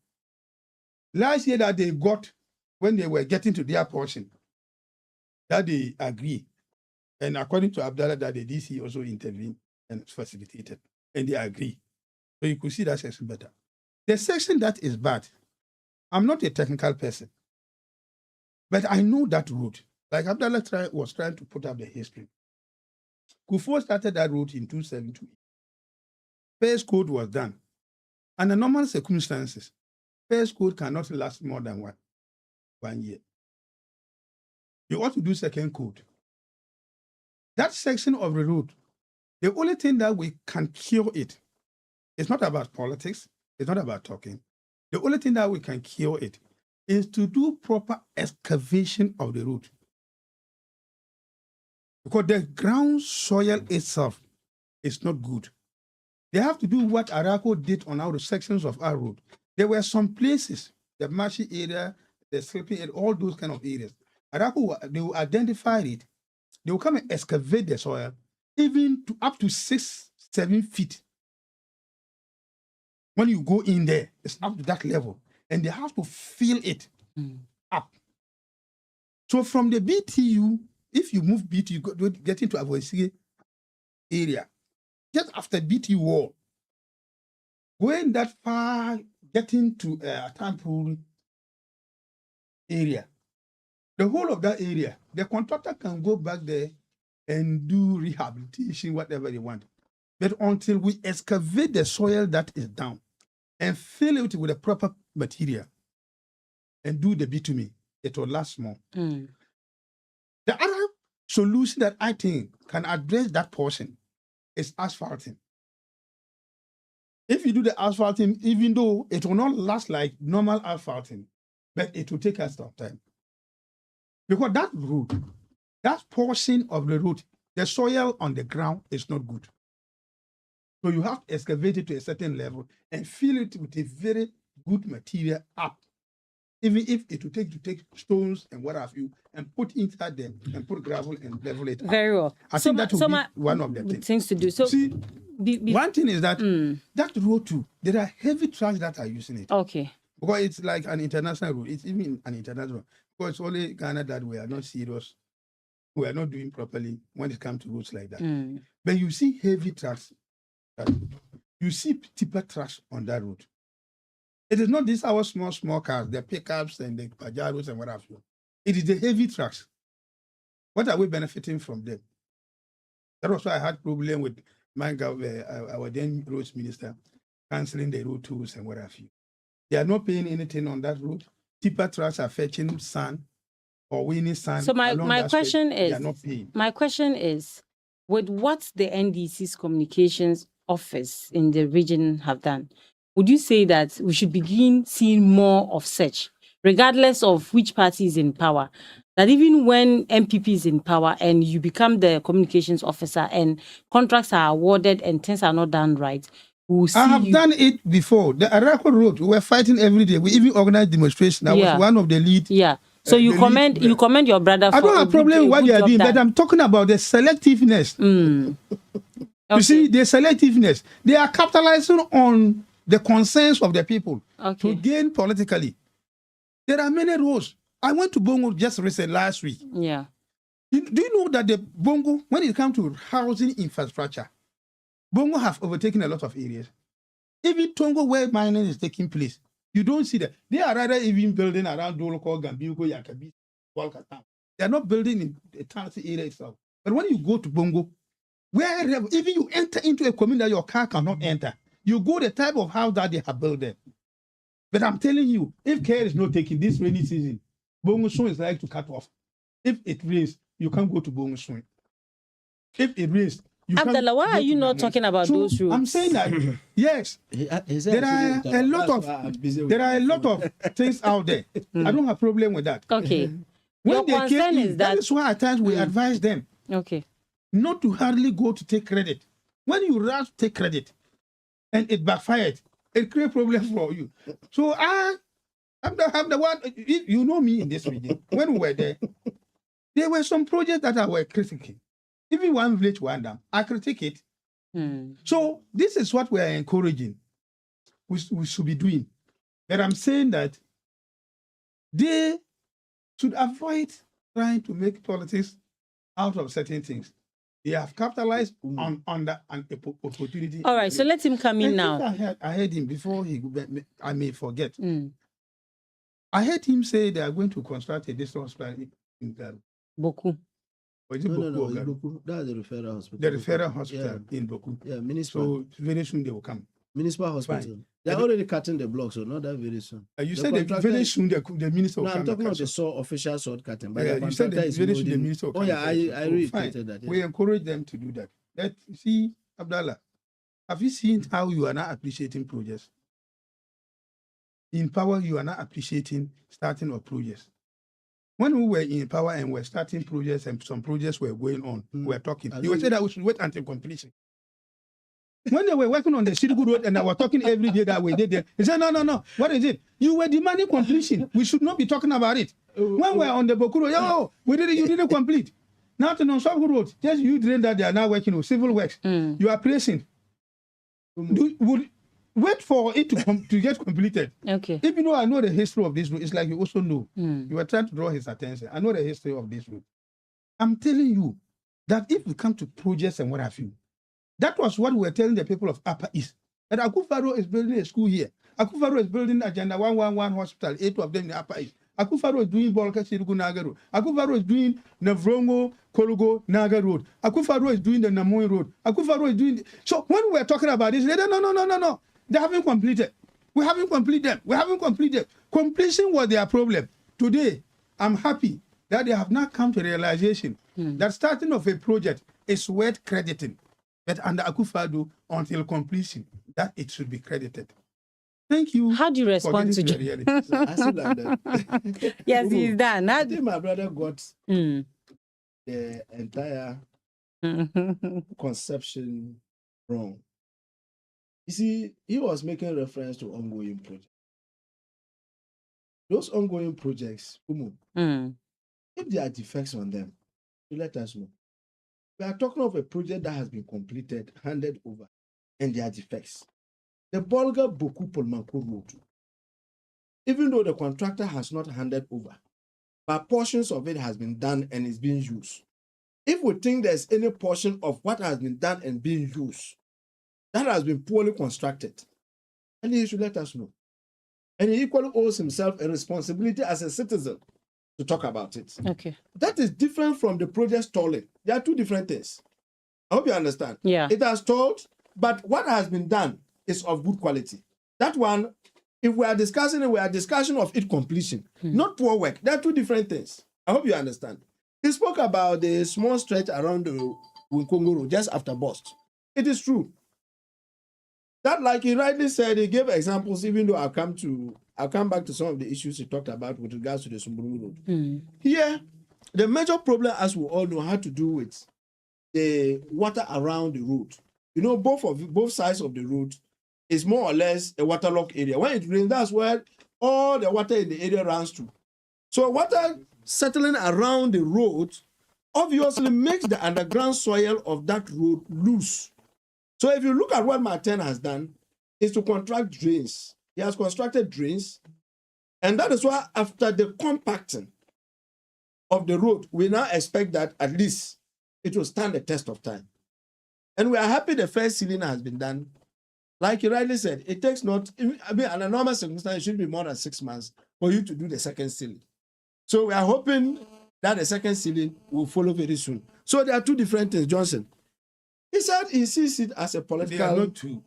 last year that they got, when they were getting to their portion, that they agree. And according to Abdallah, that the DC also intervened and facilitated. And they agree. So you could see that section better. The section that is bad, I'm not a technical person, but I know that route. Like Abdallah was trying to put up the history. Kufuor started that route in 2007. First code was done. Under normal circumstances, first code cannot last more than 1 year. You ought to do second code. That section of the road, the only thing that we can cure it, it's not about politics, it's not about talking. The only thing that we can cure it is to do proper excavation of the road. Because the ground soil itself is not good. They have to do what Arako did on our sections of our road. There were some places, the marshy area, the slippery area, all those kind of areas. Arako, they will identify it. They will come and excavate the soil, even to up to 6-7 feet. When you go in there, it's up to that level. And they have to fill it up. So from the BTU, if you move BTU, get into Avoisie area, just after BTU wall, going that far, getting to Tampur area, the whole of that area, the contractor can go back there and do rehabilitation, whatever they want. But until we excavate the soil that is down and fill it with the proper material and do the bitumen, it will last more. Mm. The other solution that I think can address that portion is asphalting. If you do the asphalting, even though it will not last like normal asphalting, but it will take us some time. Because that road, that portion of the road, the soil on the ground is not good. So you have to excavate it to a certain level and fill it with a very good material up. Even if it will take stones and what have you and put inside them and put gravel and level it up. Very well. I think that will be one of the things to do. So see, one thing is that that road too, there are heavy trucks that are using it. Okay. Because it's like an international road. It's even an international road. Because it's only Ghana that we are not serious. We are not doing properly when it comes to roads like that. But you see heavy trucks. You see tipper trucks on that road. It is not these our small cars, the pickups and the Pajaros and what have you. It is the heavy trucks. What are we benefiting from them? That was why I had problem with my our then roads minister cancelling the road tools and what have you. They are not paying anything on that road. Tipper trucks are fetching sand or winning sand. So my question is, they are not paying. My question is, with what the NDC's communications office in the region have done, would you say that we should begin seeing more of such, regardless of which party is in power? That even when MPP is in power and you become the communications officer and contracts are awarded and things are not done right, we'll see. I have done it before. The Arako Road, we were fighting every day. We even organized demonstrations. I was one of the lead. Yeah. So you commend your brother. I don't have a problem with what they are doing, but I'm talking about the selectiveness. Okay. You see, the selectiveness. They are capitalizing on the concerns of the people to gain politically. There are many roads. I went to Bongo just recently last week. Yeah. Do you know that the Bongo, when it comes to housing infrastructure, Bongo have overtaken a lot of areas. Even Tongo, where mining is taking place, you don't see that. They are rather even building around Doloko, Gambiuko, Yakabi, Walkatown. They are not building in the town area itself. But when you go to Bongo, wherever, even you enter into a community that your car cannot enter, you go the type of house that they have built there. But I'm telling you, if care is not taken this rainy season, Bongo Swing is like to cut off. If it rains, you can't go to Bongo Swing. If it rains, you Abdallah, why are you not talking about those roads? I'm saying that yes, there are a lot of things out there. I don't have problem with that. Okay. When Your they concern came in, is that is why at times we advise them not to hardly go to take credit. When you rush to take credit and it backfired, it creates problem for you. So I'm the one, you know me in this region. When we were there were some projects that I were critiquing. Even one village, one dam, I critique it. So this is what we are encouraging. We should be doing. But I'm saying that they should avoid trying to make politics out of certain things. They have capitalized on the opportunity. All right, so let him come in now. I heard him before I may forget. I heard him say they are going to construct a district hospital in Garu. Boku. No, it's Boku. That's the referral hospital. The referral hospital in Boku. Yeah, municipal. So very soon they will come. Municipal hospital. They're already cutting the block, so not that very soon. You said that very soon the minister will come. No, I'm talking about the official sword cutting. But you said that very soon the minister will come. Oh yeah, I reiterated that. Yeah. We encourage them to do that. See, Abdallah, have you seen how you are not appreciating projects? In power, you are not appreciating starting of projects. When we were in power and were starting projects and some projects were going on, we were talking. You were saying that we should wait until completion. When they were working on the Shirigu Road and I was talking every day that we did there, they said, no. What is it? You were demanding completion. We should not be talking about it. When we're on the Boku Road, you didn't complete. Now to Nonsabu Road, just you dream that they are now working with civil works. You are praising. Would wait for it to get completed. Okay. If you know, I know the history of this route. It's like you also know. Mm. You were trying to draw his attention. I know the history of this route. I'm telling you that if we come to projects and what have you, that was what we were telling the people of Upper East. That Akufo-Addo is building a school here. Akufo-Addo is building Agenda 111 hospital, 8 of them in the Upper East. Akufo-Addo is doing Bolka Sirigu Naga Road. Akufo-Addo is doing Navrongo, Kologo, Naga Road. Akufo-Addo is doing the Namoy Road. Akufo-Addo is doing... So when we were talking about this, they said, no. They haven't completed. We haven't completed. Completion was their problem. Today, I'm happy that they have not come to realization that starting of a project is worth crediting. But under Akufo-Addo, until completion, that it should be credited. Thank you. How do you respond to the John? reality. So I still like that. Yes, he's done. I think my brother got Mm. the entire conception wrong. You see, he was making reference to ongoing projects. Those ongoing projects, Mm. if there are defects on them, you let us know. We are talking of a project that has been completed, handed over, and there are defects. The Bolga Boku Polmanko Road, even though the contractor has not handed over, but portions of it has been done and is being used. If we think there's any portion of what has been done and being used that has been poorly constructed, then he should let us know. And he equally owes himself a responsibility as a citizen to talk about it. Okay. That is different from the project stalling. They are two different things. I hope you understand. Yeah. It has stalled, but what has been done is of good quality. That one, if we are discussing it, we are discussing of its completion, not poor work. They are two different things. I hope you understand. He spoke about the small stretch around the Winkongo Road just after Bust. It is true. That, like he rightly said, he gave examples, even though I'll come back to some of the issues he talked about with regards to the Sumburu Road. Mm. Here, the major problem, as we all know, had to do with the water around the road. You know, both sides of the road is more or less a waterlogged area. When it rains, that's where all the water in the area runs to. So water settling around the road obviously makes the underground soil of that road loose. So if you look at what Martin has done, is to construct drains. He has constructed drains, and that is why after the compacting of the road, we now expect that at least it will stand the test of time. And we are happy the first sealing has been done. Like you rightly said, it takes under normal circumstances, it should be more than 6 months for you to do the second sealing. So we are hoping that the second sealing will follow very soon. So there are two different things, Johnson. He said he sees it as a political... They are not two.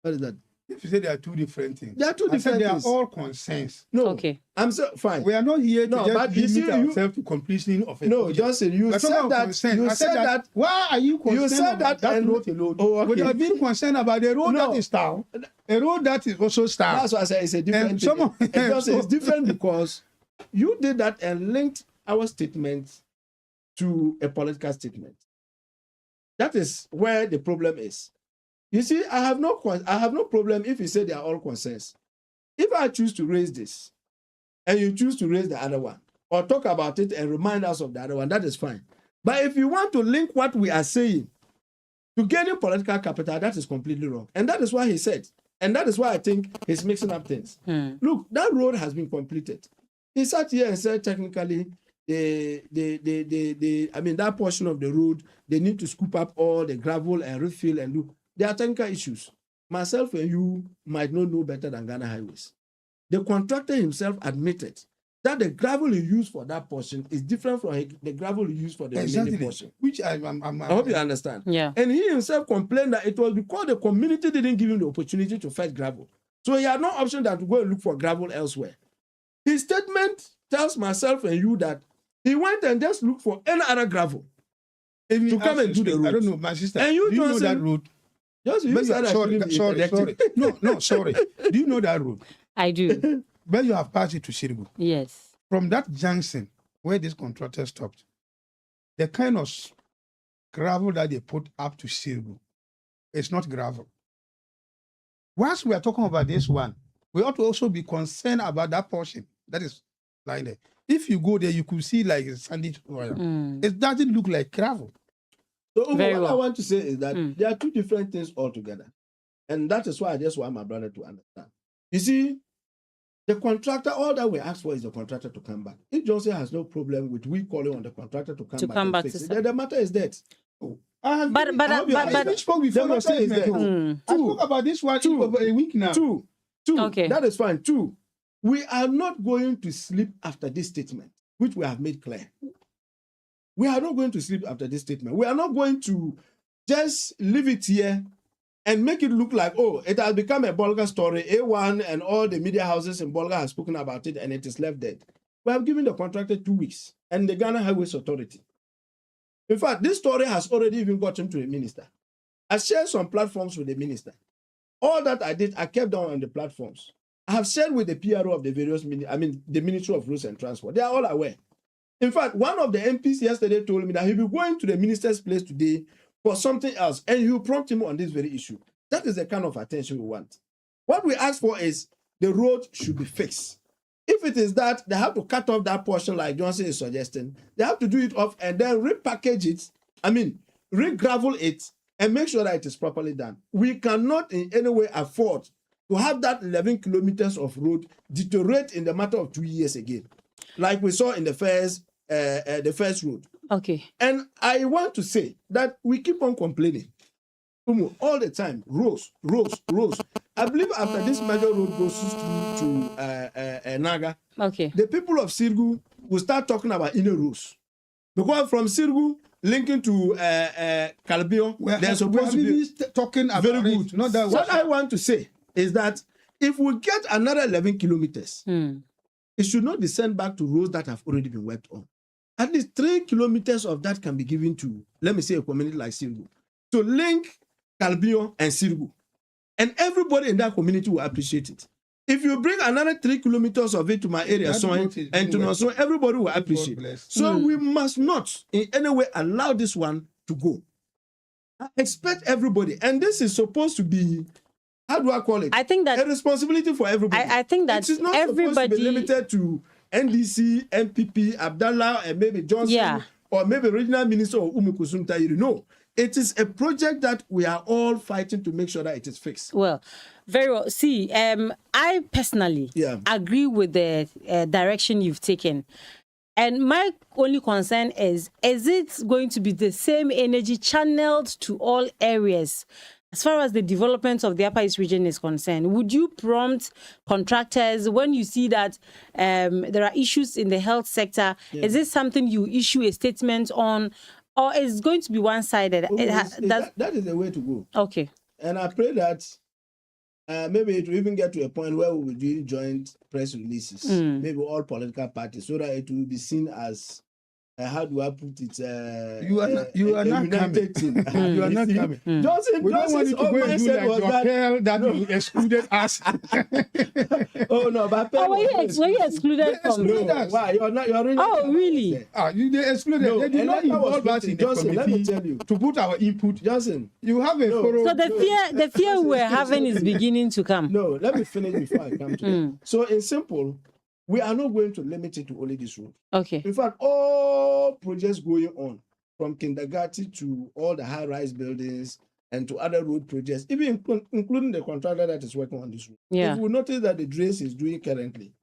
What is that? If you say there are two different things, There are two I said different they are things. all concerns. No. Okay. I'm so fine. We are not here to No, just but you see, limit ourselves to completion of a No, project. Johnson, you We're talking said about that. consent. You I said that. Why are you concerned said about that and- road alone? Oh, okay. Without being concerned about the road No. that is down, a road that is also down. That's why I said it's a different And thing. some of- And Johnson, it's different because you did that and linked our statement to a political statement. That is where the problem is. You see, I have no problem if you say they are all concerns. If I choose to raise this, and you choose to raise the other one, or talk about it and remind us of the other one, that is fine. But if you want to link what we are saying to gaining political capital, that is completely wrong. And that is why he said, and that is why I think he's mixing up things. Look, that road has been completed. He sat here and said technically, that portion of the road, they need to scoop up all the gravel and refill and do. There are technical issues. Myself and you might not know better than Ghana Highways. The contractor himself admitted that the gravel he used for that portion is different from the gravel he used for the remaining portion. Which I hope you understand. Yeah. And he himself complained that it was because the community didn't give him the opportunity to fetch gravel. So he had no option than to go and look for gravel elsewhere. His statement tells myself and you that he went and just looked for any other gravel to come and do the road. I don't know, my sister. And you do you know Johnson, that road? Just you said I shouldn't be Sorry. interjecting. No, sorry. Do you know that road? I do. Where you have passed it to Shirigu. Yes. From that junction where this contractor stopped, the kind of gravel that they put up to Shirigu, it's not gravel. Whilst we are talking about this one, we ought to also be concerned about that portion that is lying there. If you go there, you could see like a sandy soil. It doesn't look like gravel. So Very what I well. want to say is that there are two different things altogether. And that is why I just want my brother to understand. You see, the contractor, all that we ask for is the contractor to come back. If Johnson has no problem with we calling on the contractor to come back and fix it, then the matter is dead. I spoke before The your matter is statement. that- oh. I Two. spoke about this one Two. over a week now. Two, Okay. that is fine. Two, we are not going to sleep after this statement, which we have made clear. We are not going to sleep after this statement. We are not going to just leave it here and make it look like, oh, it has become a Bolga story. A1 and all the media houses in Bolga have spoken about it and it is left dead. We have given the contractor 2 weeks and the Ghana Highways Authority. In fact, this story has already even gotten to the minister. I shared some platforms with the minister. All that I did, I kept down on the platforms. I have shared with the PRO of the various, the Ministry of Roads and Transport. They are all aware. In fact, one of the MPs yesterday told me that he'll be going to the minister's place today for something else, and you prompt him on this very issue. That is the kind of attention we want. What we ask for is the road should be fixed. If it is that, they have to cut off that portion like Johnson is suggesting. They have to do it off and then repackage it, re-gravel it, and make sure that it is properly done. We cannot in any way afford to have that 11 kilometers of road deteriorate in the matter of 2 years again, like we saw in the first road. Okay. And I want to say that we keep on complaining all the time. Roads. I believe after this major road goes to Naga, Okay. the people of Sirgu will start talking about inner roads. Because from Sirgu linking to Calbio, they're supposed to be talking about very it. good. Not that What I want to say is that if we get another 11 kilometers, it should not be sent back to roads that have already been worked on. At least 3 kilometers of that can be given to, let me say, a community like Sirgu, to link Calbio and Sirgu. And everybody in that community will appreciate it. If you bring another 3 kilometers of it to my area, and to Noso, everybody will appreciate it. So we must not in any way allow this one to go. I expect everybody, and this is supposed to be, how do I call it? I think that a responsibility for everybody. I think that it is not supposed to be limited to NDC, MPP, Abdallah, and maybe Johnson, or maybe regional minister or Umukusum Tayiri. No, it is a project that we are all fighting to make sure that it is fixed. Well, very well. See, I personally agree with the direction you've taken. And my only concern is it going to be the same energy channeled to all areas? As far as the development of the Upper East region is concerned, would you prompt contractors when you see that there are issues in the health sector? Is this something you issue a statement on, or is it going to be one-sided? That is the way to go. Okay. And I pray that maybe it will even get to a point where we will do joint press releases, maybe all political parties, so that it will be seen as how do I put it? You are not coming. You are not coming. Johnson, we don't want you to go and do like Jokel that you excluded us. Oh no, but were you excluded from? No, why? You're not. You're really. Oh really? They excluded. No, they did not involve us in the committee. Let me tell you. To put our input. Johnson, you have a thorough. So the fear we're having is beginning to come. No, let me finish before I come to that. So in simple, we are not going to limit it to only this road. Okay. In fact, all projects going on, from kindergarten to all the high-rise buildings and to other road projects, even including the contractor that is working on this road. Yeah. If we notice that the drains is doing currently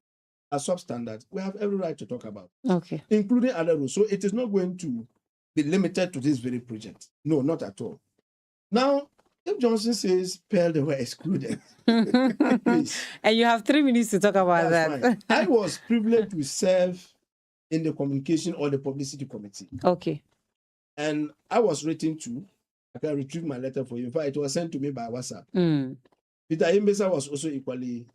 are substandard, we have every right to talk about it, Okay. including other roads. So it is not going to be limited to this very project. No, not at all. Now, if Johnson says Pearl, they were excluded. Please. And you have 3 minutes to talk about That's that. fine. I was privileged to serve in the communication or the publicity committee. Okay. And I was written to, I can retrieve my letter for you. In fact, it was sent to me by WhatsApp. Peter Imbesa was also equally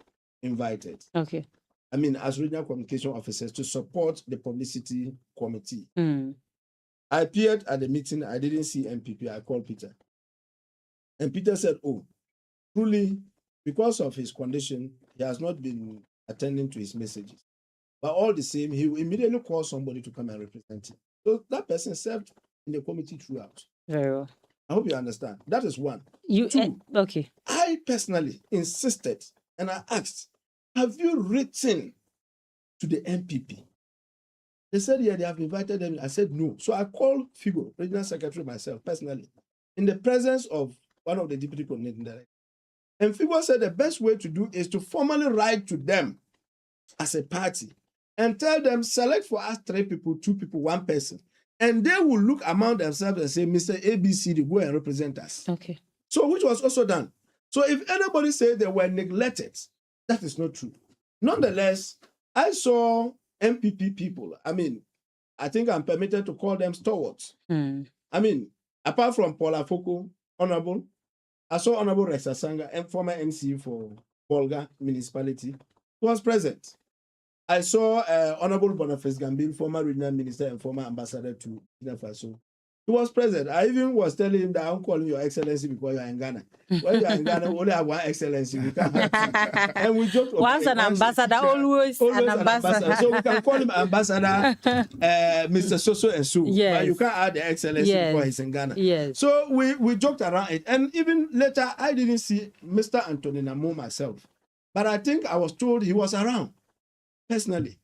invited. Okay. As regional communication officers to support the publicity committee. I appeared at the meeting. I didn't see MPP. I called Peter. And Peter said, oh, truly, because of his condition, he has not been attending to his messages. But all the same, he will immediately call somebody to come and represent him. So that person served in the committee throughout. Very well. I hope you understand. That is one. You Two, okay. I personally insisted and I asked, have you written to the MPP? They said, yeah, they have invited them. I said, no. So I called Figo, regional secretary myself, personally, in the presence of one of the deputy coordinating directors. And FIBO said the best way to do is to formally write to them as a party and tell them, select for us 3 people, 2 people, 1 person. And they will look among themselves and say, Mr. ABCD, go and represent us. Okay. So, which was also done. So, if anybody say they were neglected, that is not true. Nonetheless, I saw MPP people. I mean, I think I'm permitted to call them stalwarts. Mm. I mean, apart from Paul Afoko, Honorable, I saw Honorable Rex Asanga, and former MC for Bolga Municipality, who was present. I saw Honorable Boniface Gambil, former regional minister and former ambassador to Burkina Faso. He was present. I even was telling him that I'm calling Your Excellency because you are in Ghana. When you are in Ghana, we only have 1 Excellency. We can't have 2. And we joked Once an ambassador, always an ambassador. So we can call him Ambassador Mr. Soso and Sue. Yes. But you can't add the Excellency Yes. because he's in Ghana. Yes. So we joked around it. And even later, I didn't see Mr. Anthony Namo myself. But I think I was told he was around, personally.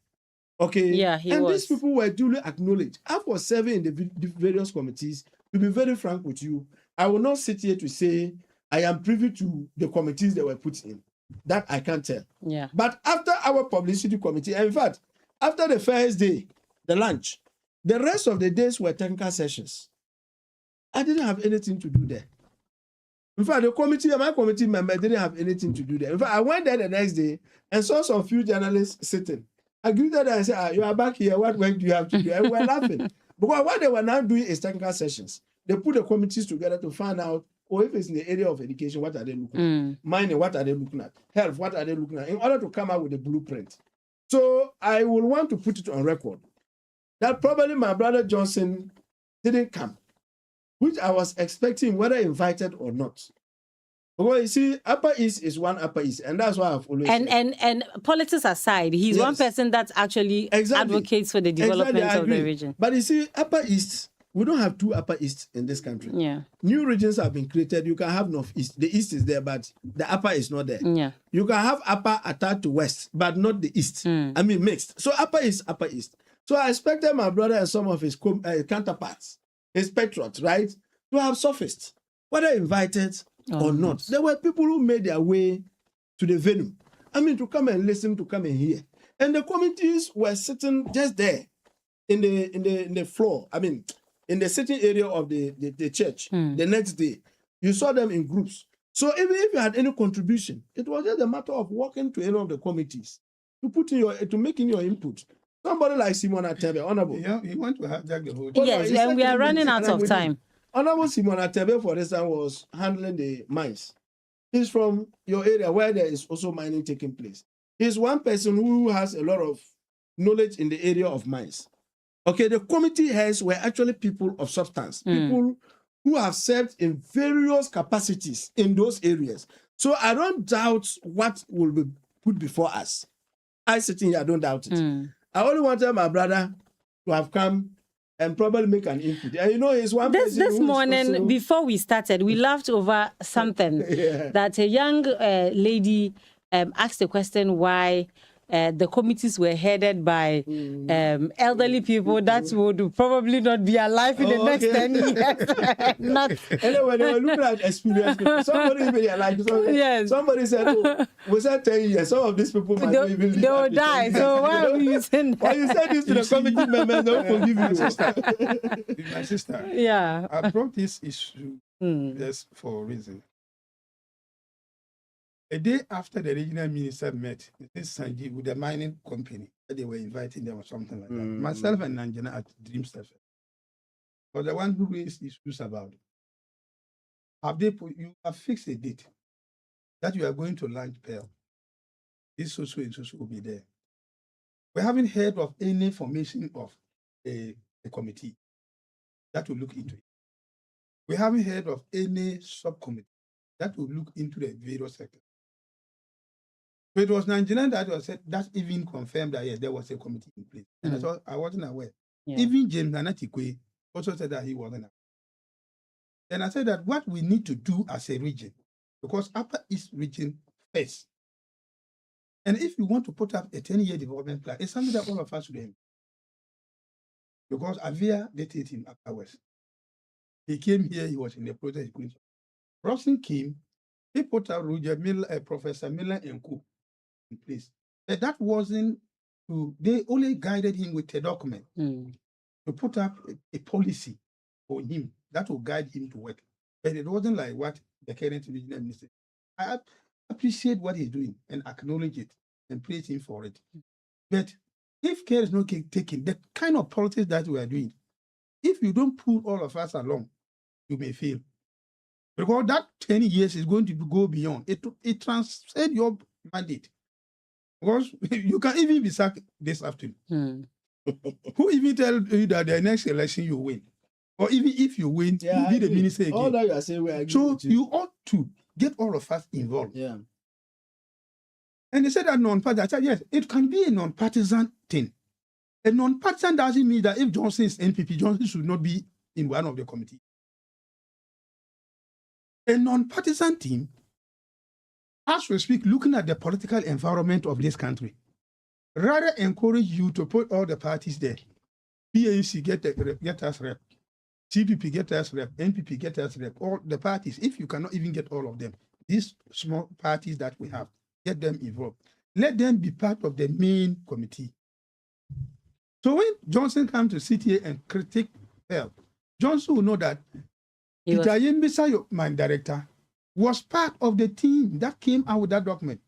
Okay. Yeah, he and was. these people were duly acknowledged. I was serving in the various committees. To be very frank with you, I will not sit here to say I am privy to the committees that were put in. That I can't tell. Yeah. But after our publicity committee, and in fact, after the first day, the lunch, the rest of the days were technical sessions. I didn't have anything to do there. In fact, my committee member didn't have anything to do there. In fact, I went there the next day and saw some few journalists sitting. I greeted them and said, you are back here. What work do you have to do? And we were laughing. Because what they were now doing is technical sessions. They put the committees together to find out, if it's in the area of education, what are they looking at? Mining, what are they looking at? Health, what are they looking at? In order to come out with a blueprint. So I will want to put it on record that probably my brother Johnson didn't come, which I was expecting, whether invited or not. Well, you see, Upper East is one Upper East, and that's why I've always said. And politics aside, he's one person that actually advocates for the development of the region. But you see, Upper East, we don't have 2 Upper East in this country. Yeah. New regions have been created. You can have North East. The East is there, but the Upper is not there. Yeah. You can have Upper attached to West, but not the East. I mean, mixed. So Upper is Upper East. So I expected my brother and some of his counterparts, his patriots, right, to have surfaced, whether invited or not. There were people who made their way to the venue. I mean, to come and listen, to come and hear. And the committees were sitting just there in the floor. I mean, in the sitting area of the church. The next day, you saw them in groups. So even if you had any contribution, it was just a matter of walking to any of the committees to make in your input. Somebody like Simon Atebe, Honorable. Yeah, you want to hijack the whole. Yes, and we are running out of time. Honorable Simon Atebe, for instance, was handling the mines. He's from your area where there is also mining taking place. He's one person who has a lot of knowledge in the area of mines. Okay, the committee heads were actually people of substance, people who have served in various capacities in those areas. So I don't doubt what will be put before us. I sitting here, I don't doubt it. I only wanted my brother to have come and probably make an input. And you know, he's one person This morning, also... before we started, we laughed over something that a young lady asked the question why the committees were headed by elderly people that would probably not be alive in the next 10 years. Not... Anyway, they were looking at experience people. Somebody even like somebody said, oh, we said 10 years. Some of these people might not even live. They will die. So why are we using that? When you said this to the committee members, don't forgive you. My sister. Yeah. I brought this issue just for a reason. A day after the regional minister met this Sanjeev with the mining company, they were inviting them or something like that. Myself and Nanjana at Dreamsters was the one who raised issues about it. You have fixed a date that you are going to launch Pearl. This so and so will be there. We haven't heard of any formation of a committee that will look into it. We haven't heard of any subcommittee that will look into the various sectors. So it was Nigerian that even confirmed that yes, there was a committee in place. And I thought I wasn't aware. Yeah. Even James Nanatikwe also said that he wasn't aware. And I said that what we need to do as a region, because Upper East region first. And if you want to put up a 10-year development plan, it's something that all of us should aim. Because Avia dated him afterwards. He came here, he was in the process. Robson came, He put out Roger Miller, Professor Miller and Co. in place. But that wasn't they only guided him with a document to put up a policy for him that will guide him to work. But it wasn't like what the current regional minister. I appreciate what he's doing and acknowledge it and praise him for it. But if care is not taken, the kind of politics that we are doing, if you don't pull all of us along, you may fail. Because that 10 years is going to go beyond. It transcends your mandate. Because you can even be sacked this afternoon. Who even tell you that the next election you win? Or even if you win, you be the minister again. All that you are saying, we agree So with you. you ought to get all of us involved. Yeah. And they said that non-partisan. I said, yes, it can be a non-partisan thing. A non-partisan doesn't mean that if Johnson is NPP, Johnson should not be in one of the committees. A non-partisan team, as we speak, looking at the political environment of this country, rather encourage you to put all the parties there. PAC get us rep, CPP get us rep, NPP get us rep, all the parties. If you cannot even get all of them, these small parties that we have, get them involved. Let them be part of the main committee. So when Johnson comes to sit here and critique help, Johnson will know that Peter Yembisa, my director, was part of the team that came out with that document.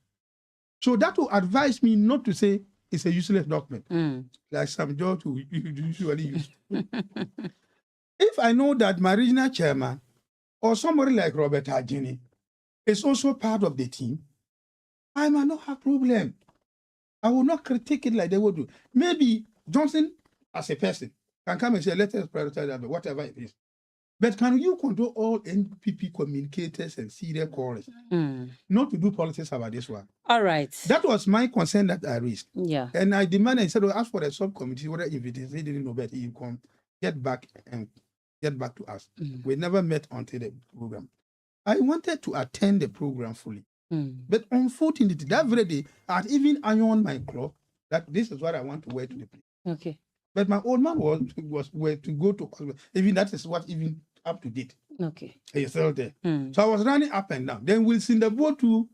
So that will advise me not to say it's a useless document, like some judge who usually use. If I know that my regional chairman or somebody like Robert Ajini is also part of the team, I might not have problem. I will not critique it like they would do. Maybe Johnson, as a person, can come and say, let us prioritize that, whatever it is. But can you control all NPP communicators and serial callers not to do politics about this one? All right. That was my concern that I raised. Yeah. And I demanded, instead of ask for a subcommittee, whether if it is, he didn't know better, you come get back to us. We never met until the program. I wanted to attend the program fully. But unfortunately, that very day, I had even ironed my cloth that this is what I want to wear to the place. Okay. But my old man was where to go to hospital. Even that is what even up to date. Okay. He's still there. So I was running up and down. Then Wilson the boat to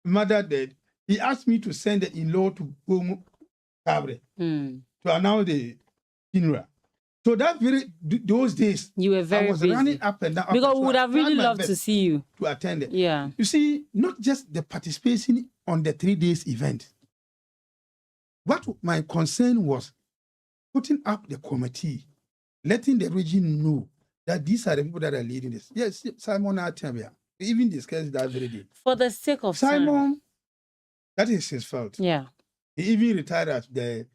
mother dead. He asked me to send the in-law to Gomu Cabre to announce the funeral. So that those days, you were very I was busy. Running up and down. Because we would have really loved to see you to attend it. Yeah. You see, not just the participation on the 3 days event. What my concern was putting up the committee, letting the region know that these are the people that are leading this. Yes, Simon Atambia, we even discussed that very day. For the sake of Simon, time. that is his fault. Yeah. He even retired as the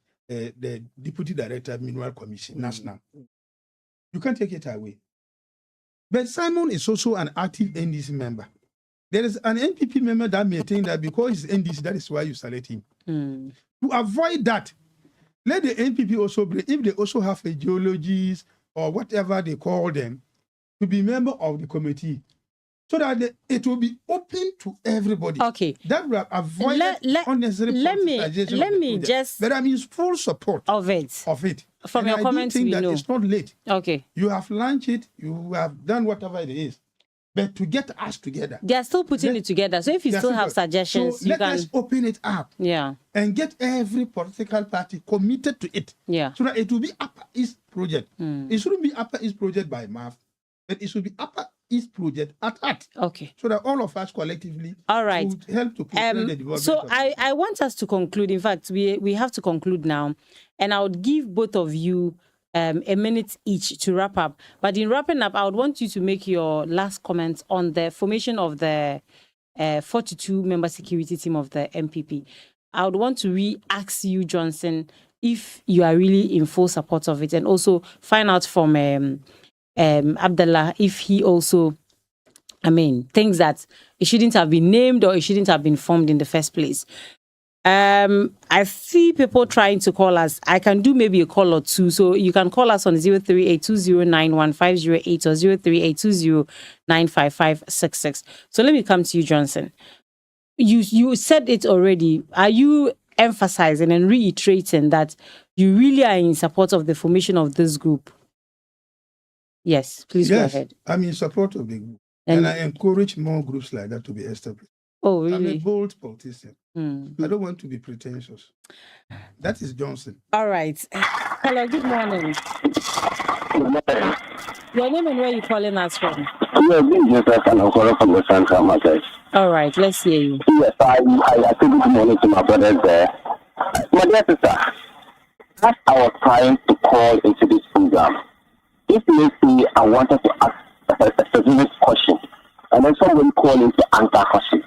Deputy Director of Mineral Commission, National. You can't take it away. But Simon is also an active NDC member. There is an NPP member that may think that because he's NDC, that is why you select him. To avoid that, let the NPP also, if they also have a geologist or whatever they call them, to be member of the committee, so that it will be open to everybody. Okay. That will avoid unnecessary politicization. Let me just. But I'm in full support of it. From your comments, we know it's not late. Okay. You have launched it. You have done whatever it is. But to get us together, they are still putting it together. So if you still have suggestions, so let us open it up. Yeah. And get every political party committed to it. Yeah. So that it will be Upper East project. It shouldn't be Upper East project by mouth, but it should be Upper East project at heart. Okay. So that all of us collectively would help to the development. So I want us to conclude. In fact, we have to conclude now. And I would give both of you a minute each to wrap up. But in wrapping up, I would want you to make your last comments on the formation of the 42-member security team of the MPP. I would want to re-ask you, Johnson, if you are really in full support of it, and also find out from Abdallah if he also, thinks that it shouldn't have been named or it shouldn't have been formed in the first place. I see people trying to call us. I can do maybe a call or two. So you can call us on 03820915008 or 03820955566. So let me come to you, Johnson. You said it already. Are you emphasizing and reiterating that you really are in support of the formation of this group? Yes, please go ahead. I'm in support of the group. And I encourage more groups like that to be established. Oh, I'm a really? bold politician. Mm. I don't want to be pretentious. That is Johnson. All right. Hello, good morning. Your name and where you calling us from? Yeah, this is just I'm calling from the Central Market. All right, let's hear you. Yes, I say good morning to my brothers there. My dear sister, as I was trying to call into this program, if let's say I wanted to ask a specific question, and then somebody called in to answer question,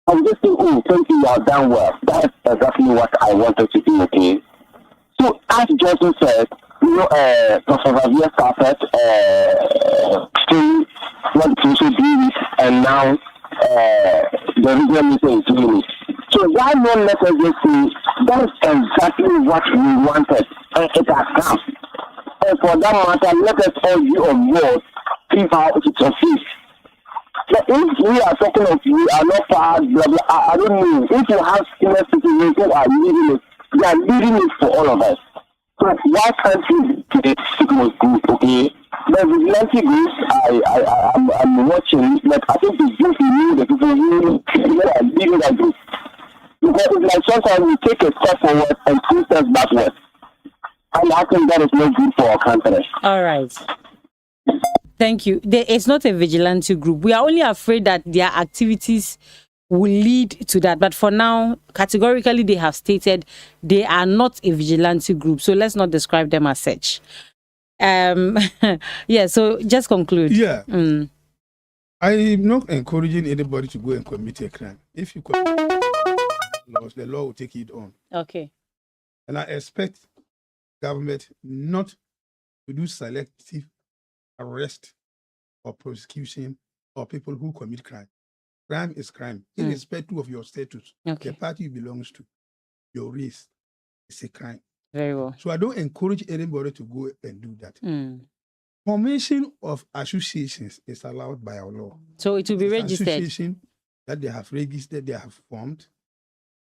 I was just saying, oh, thank you, you have done well. That's exactly what I wanted to do, okay? So, as Johnson said, you know, Professor Javier started still what to do it, and now the regional meeting is doing it. So why not let us just say that is exactly what we wanted, and it has come. And for that matter, let us all be on board, see how it succeeds. So if we are talking of we are not part, blah blah, I don't know. If you have senior citizens who are leading it, they are leading it for all of us. So why can't we take signals group, okay? The vigilante groups I'm watching, but I think it's just the people who are leading that group. Because it's like sometimes we take a step forward and 2 steps backward. And I think that is not good for our country. All right. Thank you. It's not a vigilante group. We are only afraid that their activities will lead to that. But for now, categorically, they have stated they are not a vigilante group. So let's not describe them as such. Yeah, so just conclude. Yeah. I'm not encouraging anybody to go and commit a crime. If you commit laws, the law will take it on. Okay. And I expect government not to do selective arrest or prosecution of people who commit crime. Crime is crime, irrespective of your status, Okay. the party you belongs to, your race. It's a crime. Very well. So I don't encourage anybody to go and do that. Mm. Formation of associations is allowed by our law. So it will be It's registered. Association that they have registered, they have formed.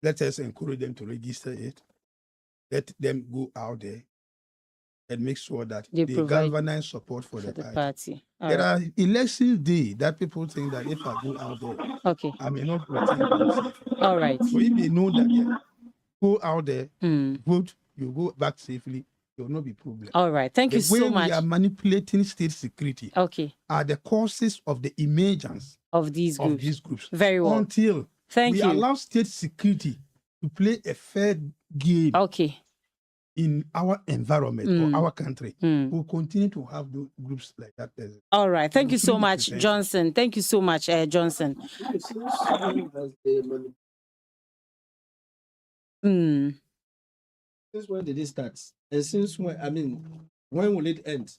Let us encourage them to register it. Let them go out there and make sure that They they provide galvanize support for the party. party. All There right. are election day that people think that if I go out there, Okay. I may not retain myself. All right. So if they know that yeah, go out there, Mm. vote, you go back safely, there will not be problem. All right. Thank The you way so we much. are manipulating state security Okay. are the causes of the emergence Of these of groups. these groups. Very well. Until Thank we you. allow state security to play a fair game Okay. in our environment or our country, we'll continue to have those groups like that. All right. Thank you so Please, much, thank you. Johnson. Thank you so much, Johnson. Mm. Since when did it start? And since when, I mean, when will it end?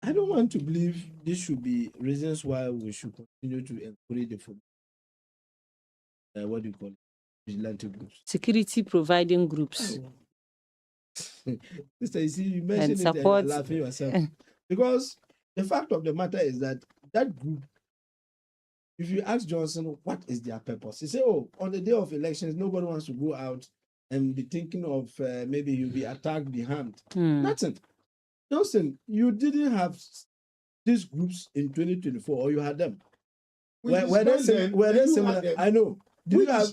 I don't want to believe this should be reasons why we should continue to encourage the food. What do you call it? Vigilante groups. Security providing groups. Sister, you see, you mentioned it support- and you're laughing yourself. Because the fact of the matter is that that group, if you ask Johnson what is their purpose, he say, oh, on the day of elections, nobody wants to go out and be thinking of maybe you'll be attacked, be harmed. Mm. Nothing. Johnson, you didn't have these groups in 2024, or you had them. Were they similar? I know. Did you have,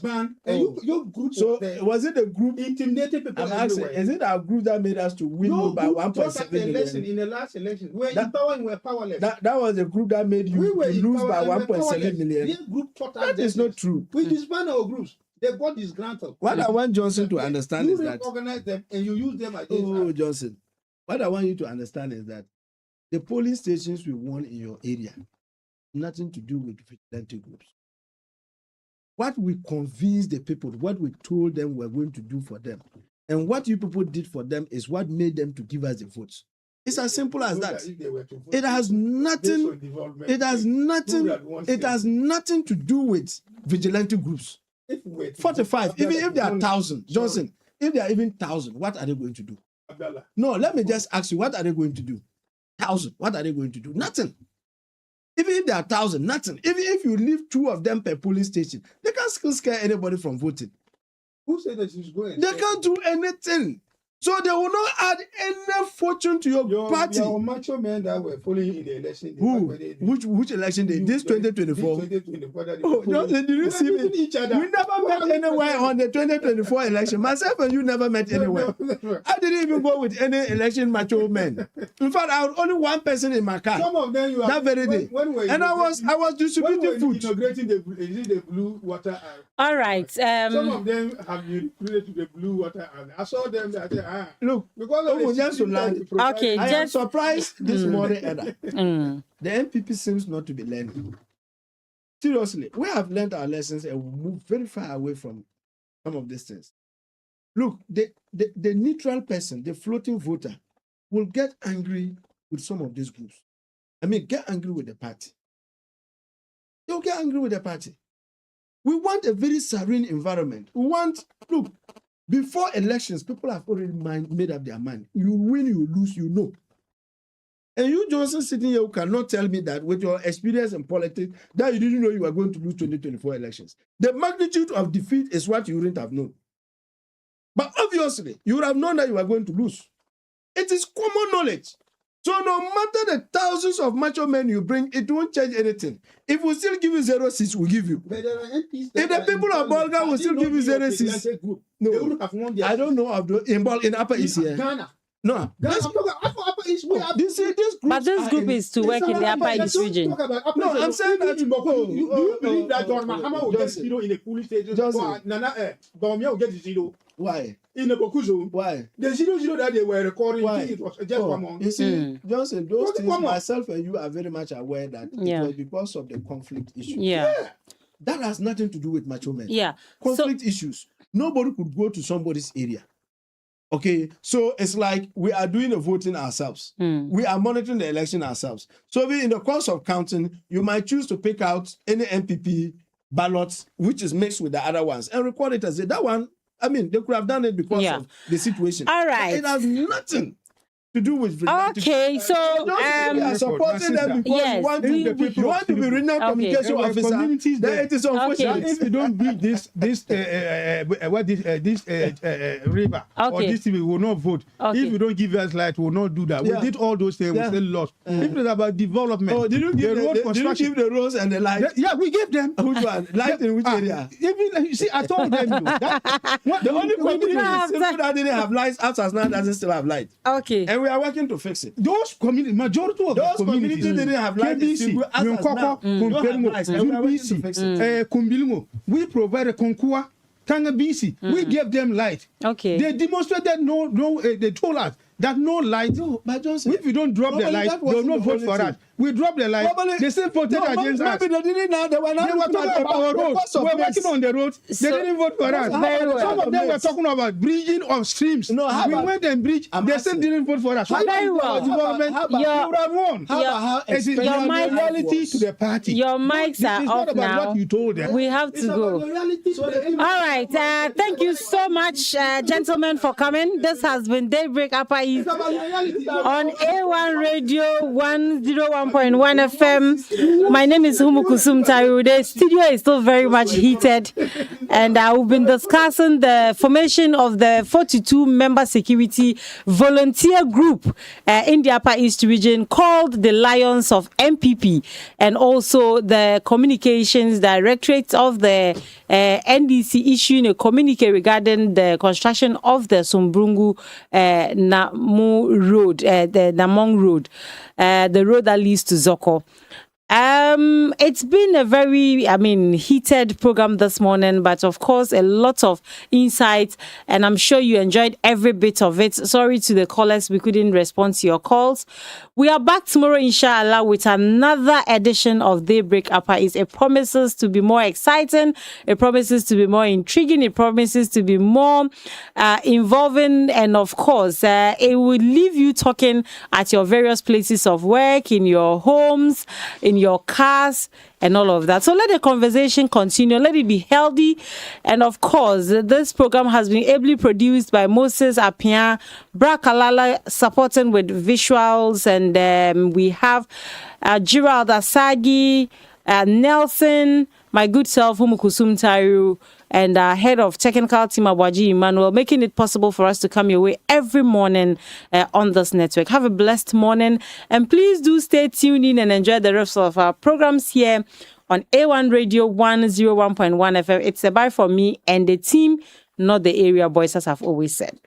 your group so was it a group? intimidated people I'm asking, is it our group that made us to win by 1.7 million? in the last election. We were That- in power and we were powerless. That was the group that made you to lose by 1.7 million. Their group taught us That is not true. We disband our groups. They got disgruntled. What I want Johnson to understand you is that, organize them and you use them against oh, us. Johnson, what I want you to understand is that the polling stations we won in your area, nothing to do with vigilante groups. What we convinced the people, what we told them we're going to do for them, and what you people did for them is what made them to give us the votes. It's as simple as that. If they were to vote It has nothing. based on development, It has nothing. It has nothing to do with vigilante groups. if we were to 45. vote, Even if there are Abdallah, 1,000, Johnson, if there are even 1,000, what are they going to do? Abdallah, No, let me just ask you, what are they going to do? 1,000, what are they going to do? Nothing. Even if there are 1,000, nothing. Even if you leave 2 of them per polling station, they can't still scare anybody from voting. who said that you should go and They can't do anything. So they will not add any fortune to your party. Your macho men that were following in the election. Who? Which election day? This 2024. 2024. Oh, Johnson, did you see me? Each other. We never met anywhere on the 2024 election. Myself and you never met anywhere. I didn't even go with any election macho men. In fact, I had only one person in my car. Some of them you are, That very day. when And I was distributing food. Inaugurating the blue water. All right. Some of them have been related to the blue water. I saw them. I said, Look, because of the just to system that land. they provide- Okay. I am Just- surprised this morning, Edda. Mm. The NPP seems not to be learning. Seriously, we have learned our lessons and we move very far away from some of these things. Look, the neutral person, the floating voter, will get angry with some of these groups. I mean, get angry with the party. They'll get angry with the party. We want a very serene environment. We want, look, before elections, people have already made up their mind. You win, you lose, you know. And you, Johnson, sitting here, who cannot tell me that with your experience in politics, that you didn't know you were going to lose 2024 elections. The magnitude of defeat is what you wouldn't have known. But obviously, you would have known that you were going to lose. It is common knowledge. So no matter the thousands of macho men you bring, it won't change anything. If we still give you 0 seats, we'll give you. But there are MPs If the people of Bolga will still give you 0 seats, they would have won their I don't know of the in Upper East here. Ghana. No, Ghana. I'm talking Upper East. We have this group. But this group is to work in the Upper East region. No, I'm saying that. Do you believe that John Mahama will get zero in a polling station? Johnson. Nana Bawumia will get zero Why? in the Bokuzo. Why? The zero that they were recording, Why? it was just one Oh, month. you see, Johnson, those Just things, one more. myself and you are very much aware that Yeah. it was because of the conflict issue. Yeah. That has nothing to do with macho men. Yeah. So, Conflict issues. Nobody could go to somebody's area. Okay, so it's like we are doing the voting ourselves. We are monitoring the election ourselves. So in the course of counting, you might choose to pick out any MPP ballots which is mixed with the other ones and record it as that one. I mean, they could have done it because Yeah. of the situation. All But right. it has nothing to do with Okay, so we are supporting them because Yes, you want, we- you want to be regional Okay. communication There were officer. communities Then there. it is unfortunate. Okay. If you don't bring this river or Okay. this thing, we will not vote. Okay. If you don't give us light, we will not do that. Yeah. We did all those things. Yeah. We still lost. If it is about development, Oh, did you give the road did you construction. give the roads and the lights? Yeah, we gave them. Which one? Light in which area? Even like, you see, I told them. The only community have that didn't have lights, us as now doesn't still have light. okay. And we are working to fix it. Those community, majority of Those the communities communities didn't have light. KBC, Us as now Nkonkwo, don't have Kumpermo, lights, and we are working to Zurbisi, fix it. Kumbilimo. We provided Konkua, Tanga BC. We gave them light. Okay. They demonstrated they told us that no light. No, but Johnson, If you don't drop the probably light, that they will wasn't not the vote only for thing. us. We dropped the light. Probably- They still voted No, against us. maybe they didn't know. They were not They were looking talking at about our the road. cost of We were this. working on the road. They So- didn't vote for us. Very well. Some of them were talking about bridging of streams. No, how we about- went and bridged. I'm They still asking. didn't vote for us. Very well. How about- You Your- would have won. How about how It is expensive Your mic- life loyalty was? to the party. Your mics It's are not off about now. what you told them. We have to go. All right. Thank you so much, gentlemen, for coming. This has been Daybreak Upper East on A1 Radio 101.1 FM. My name is Humu Kusum Tayu. The studio is still very much heated, and we've been discussing the formation of the 42-member security volunteer group in the Upper East region called the Lions of MPP, and also the Communications Directorate of the NDC issuing a communique regarding the construction of the Sumbrungu Namu Road, the Namong Road, the road that leads to Zoko. It's been a very, heated program this morning, but of course, a lot of insights, and I'm sure you enjoyed every bit of it. Sorry to the callers, we couldn't respond to your calls. We are back tomorrow, inshallah, with another edition of Daybreak Upper East. It promises to be more exciting, it promises to be more intriguing, it promises to be more involving, and of course, it will leave you talking at your various places of work, in your homes, in your cars, and all of that. So let the conversation continue. Let it be healthy. And of course, this program has been ably produced by Moses Appiah, Brakalala supporting with visuals, and we have Gerald Asagi, Nelson, my good self, Umukusum Tairu, and our head of technical team, Abaji Emmanuel, making it possible for us to come your way every morning on this network. Have a blessed morning, and please do stay tuned in and enjoy the rest of our programs here on A1 Radio 101.1 FM. It's a bye for me and the team, not the area boys, as I've always said.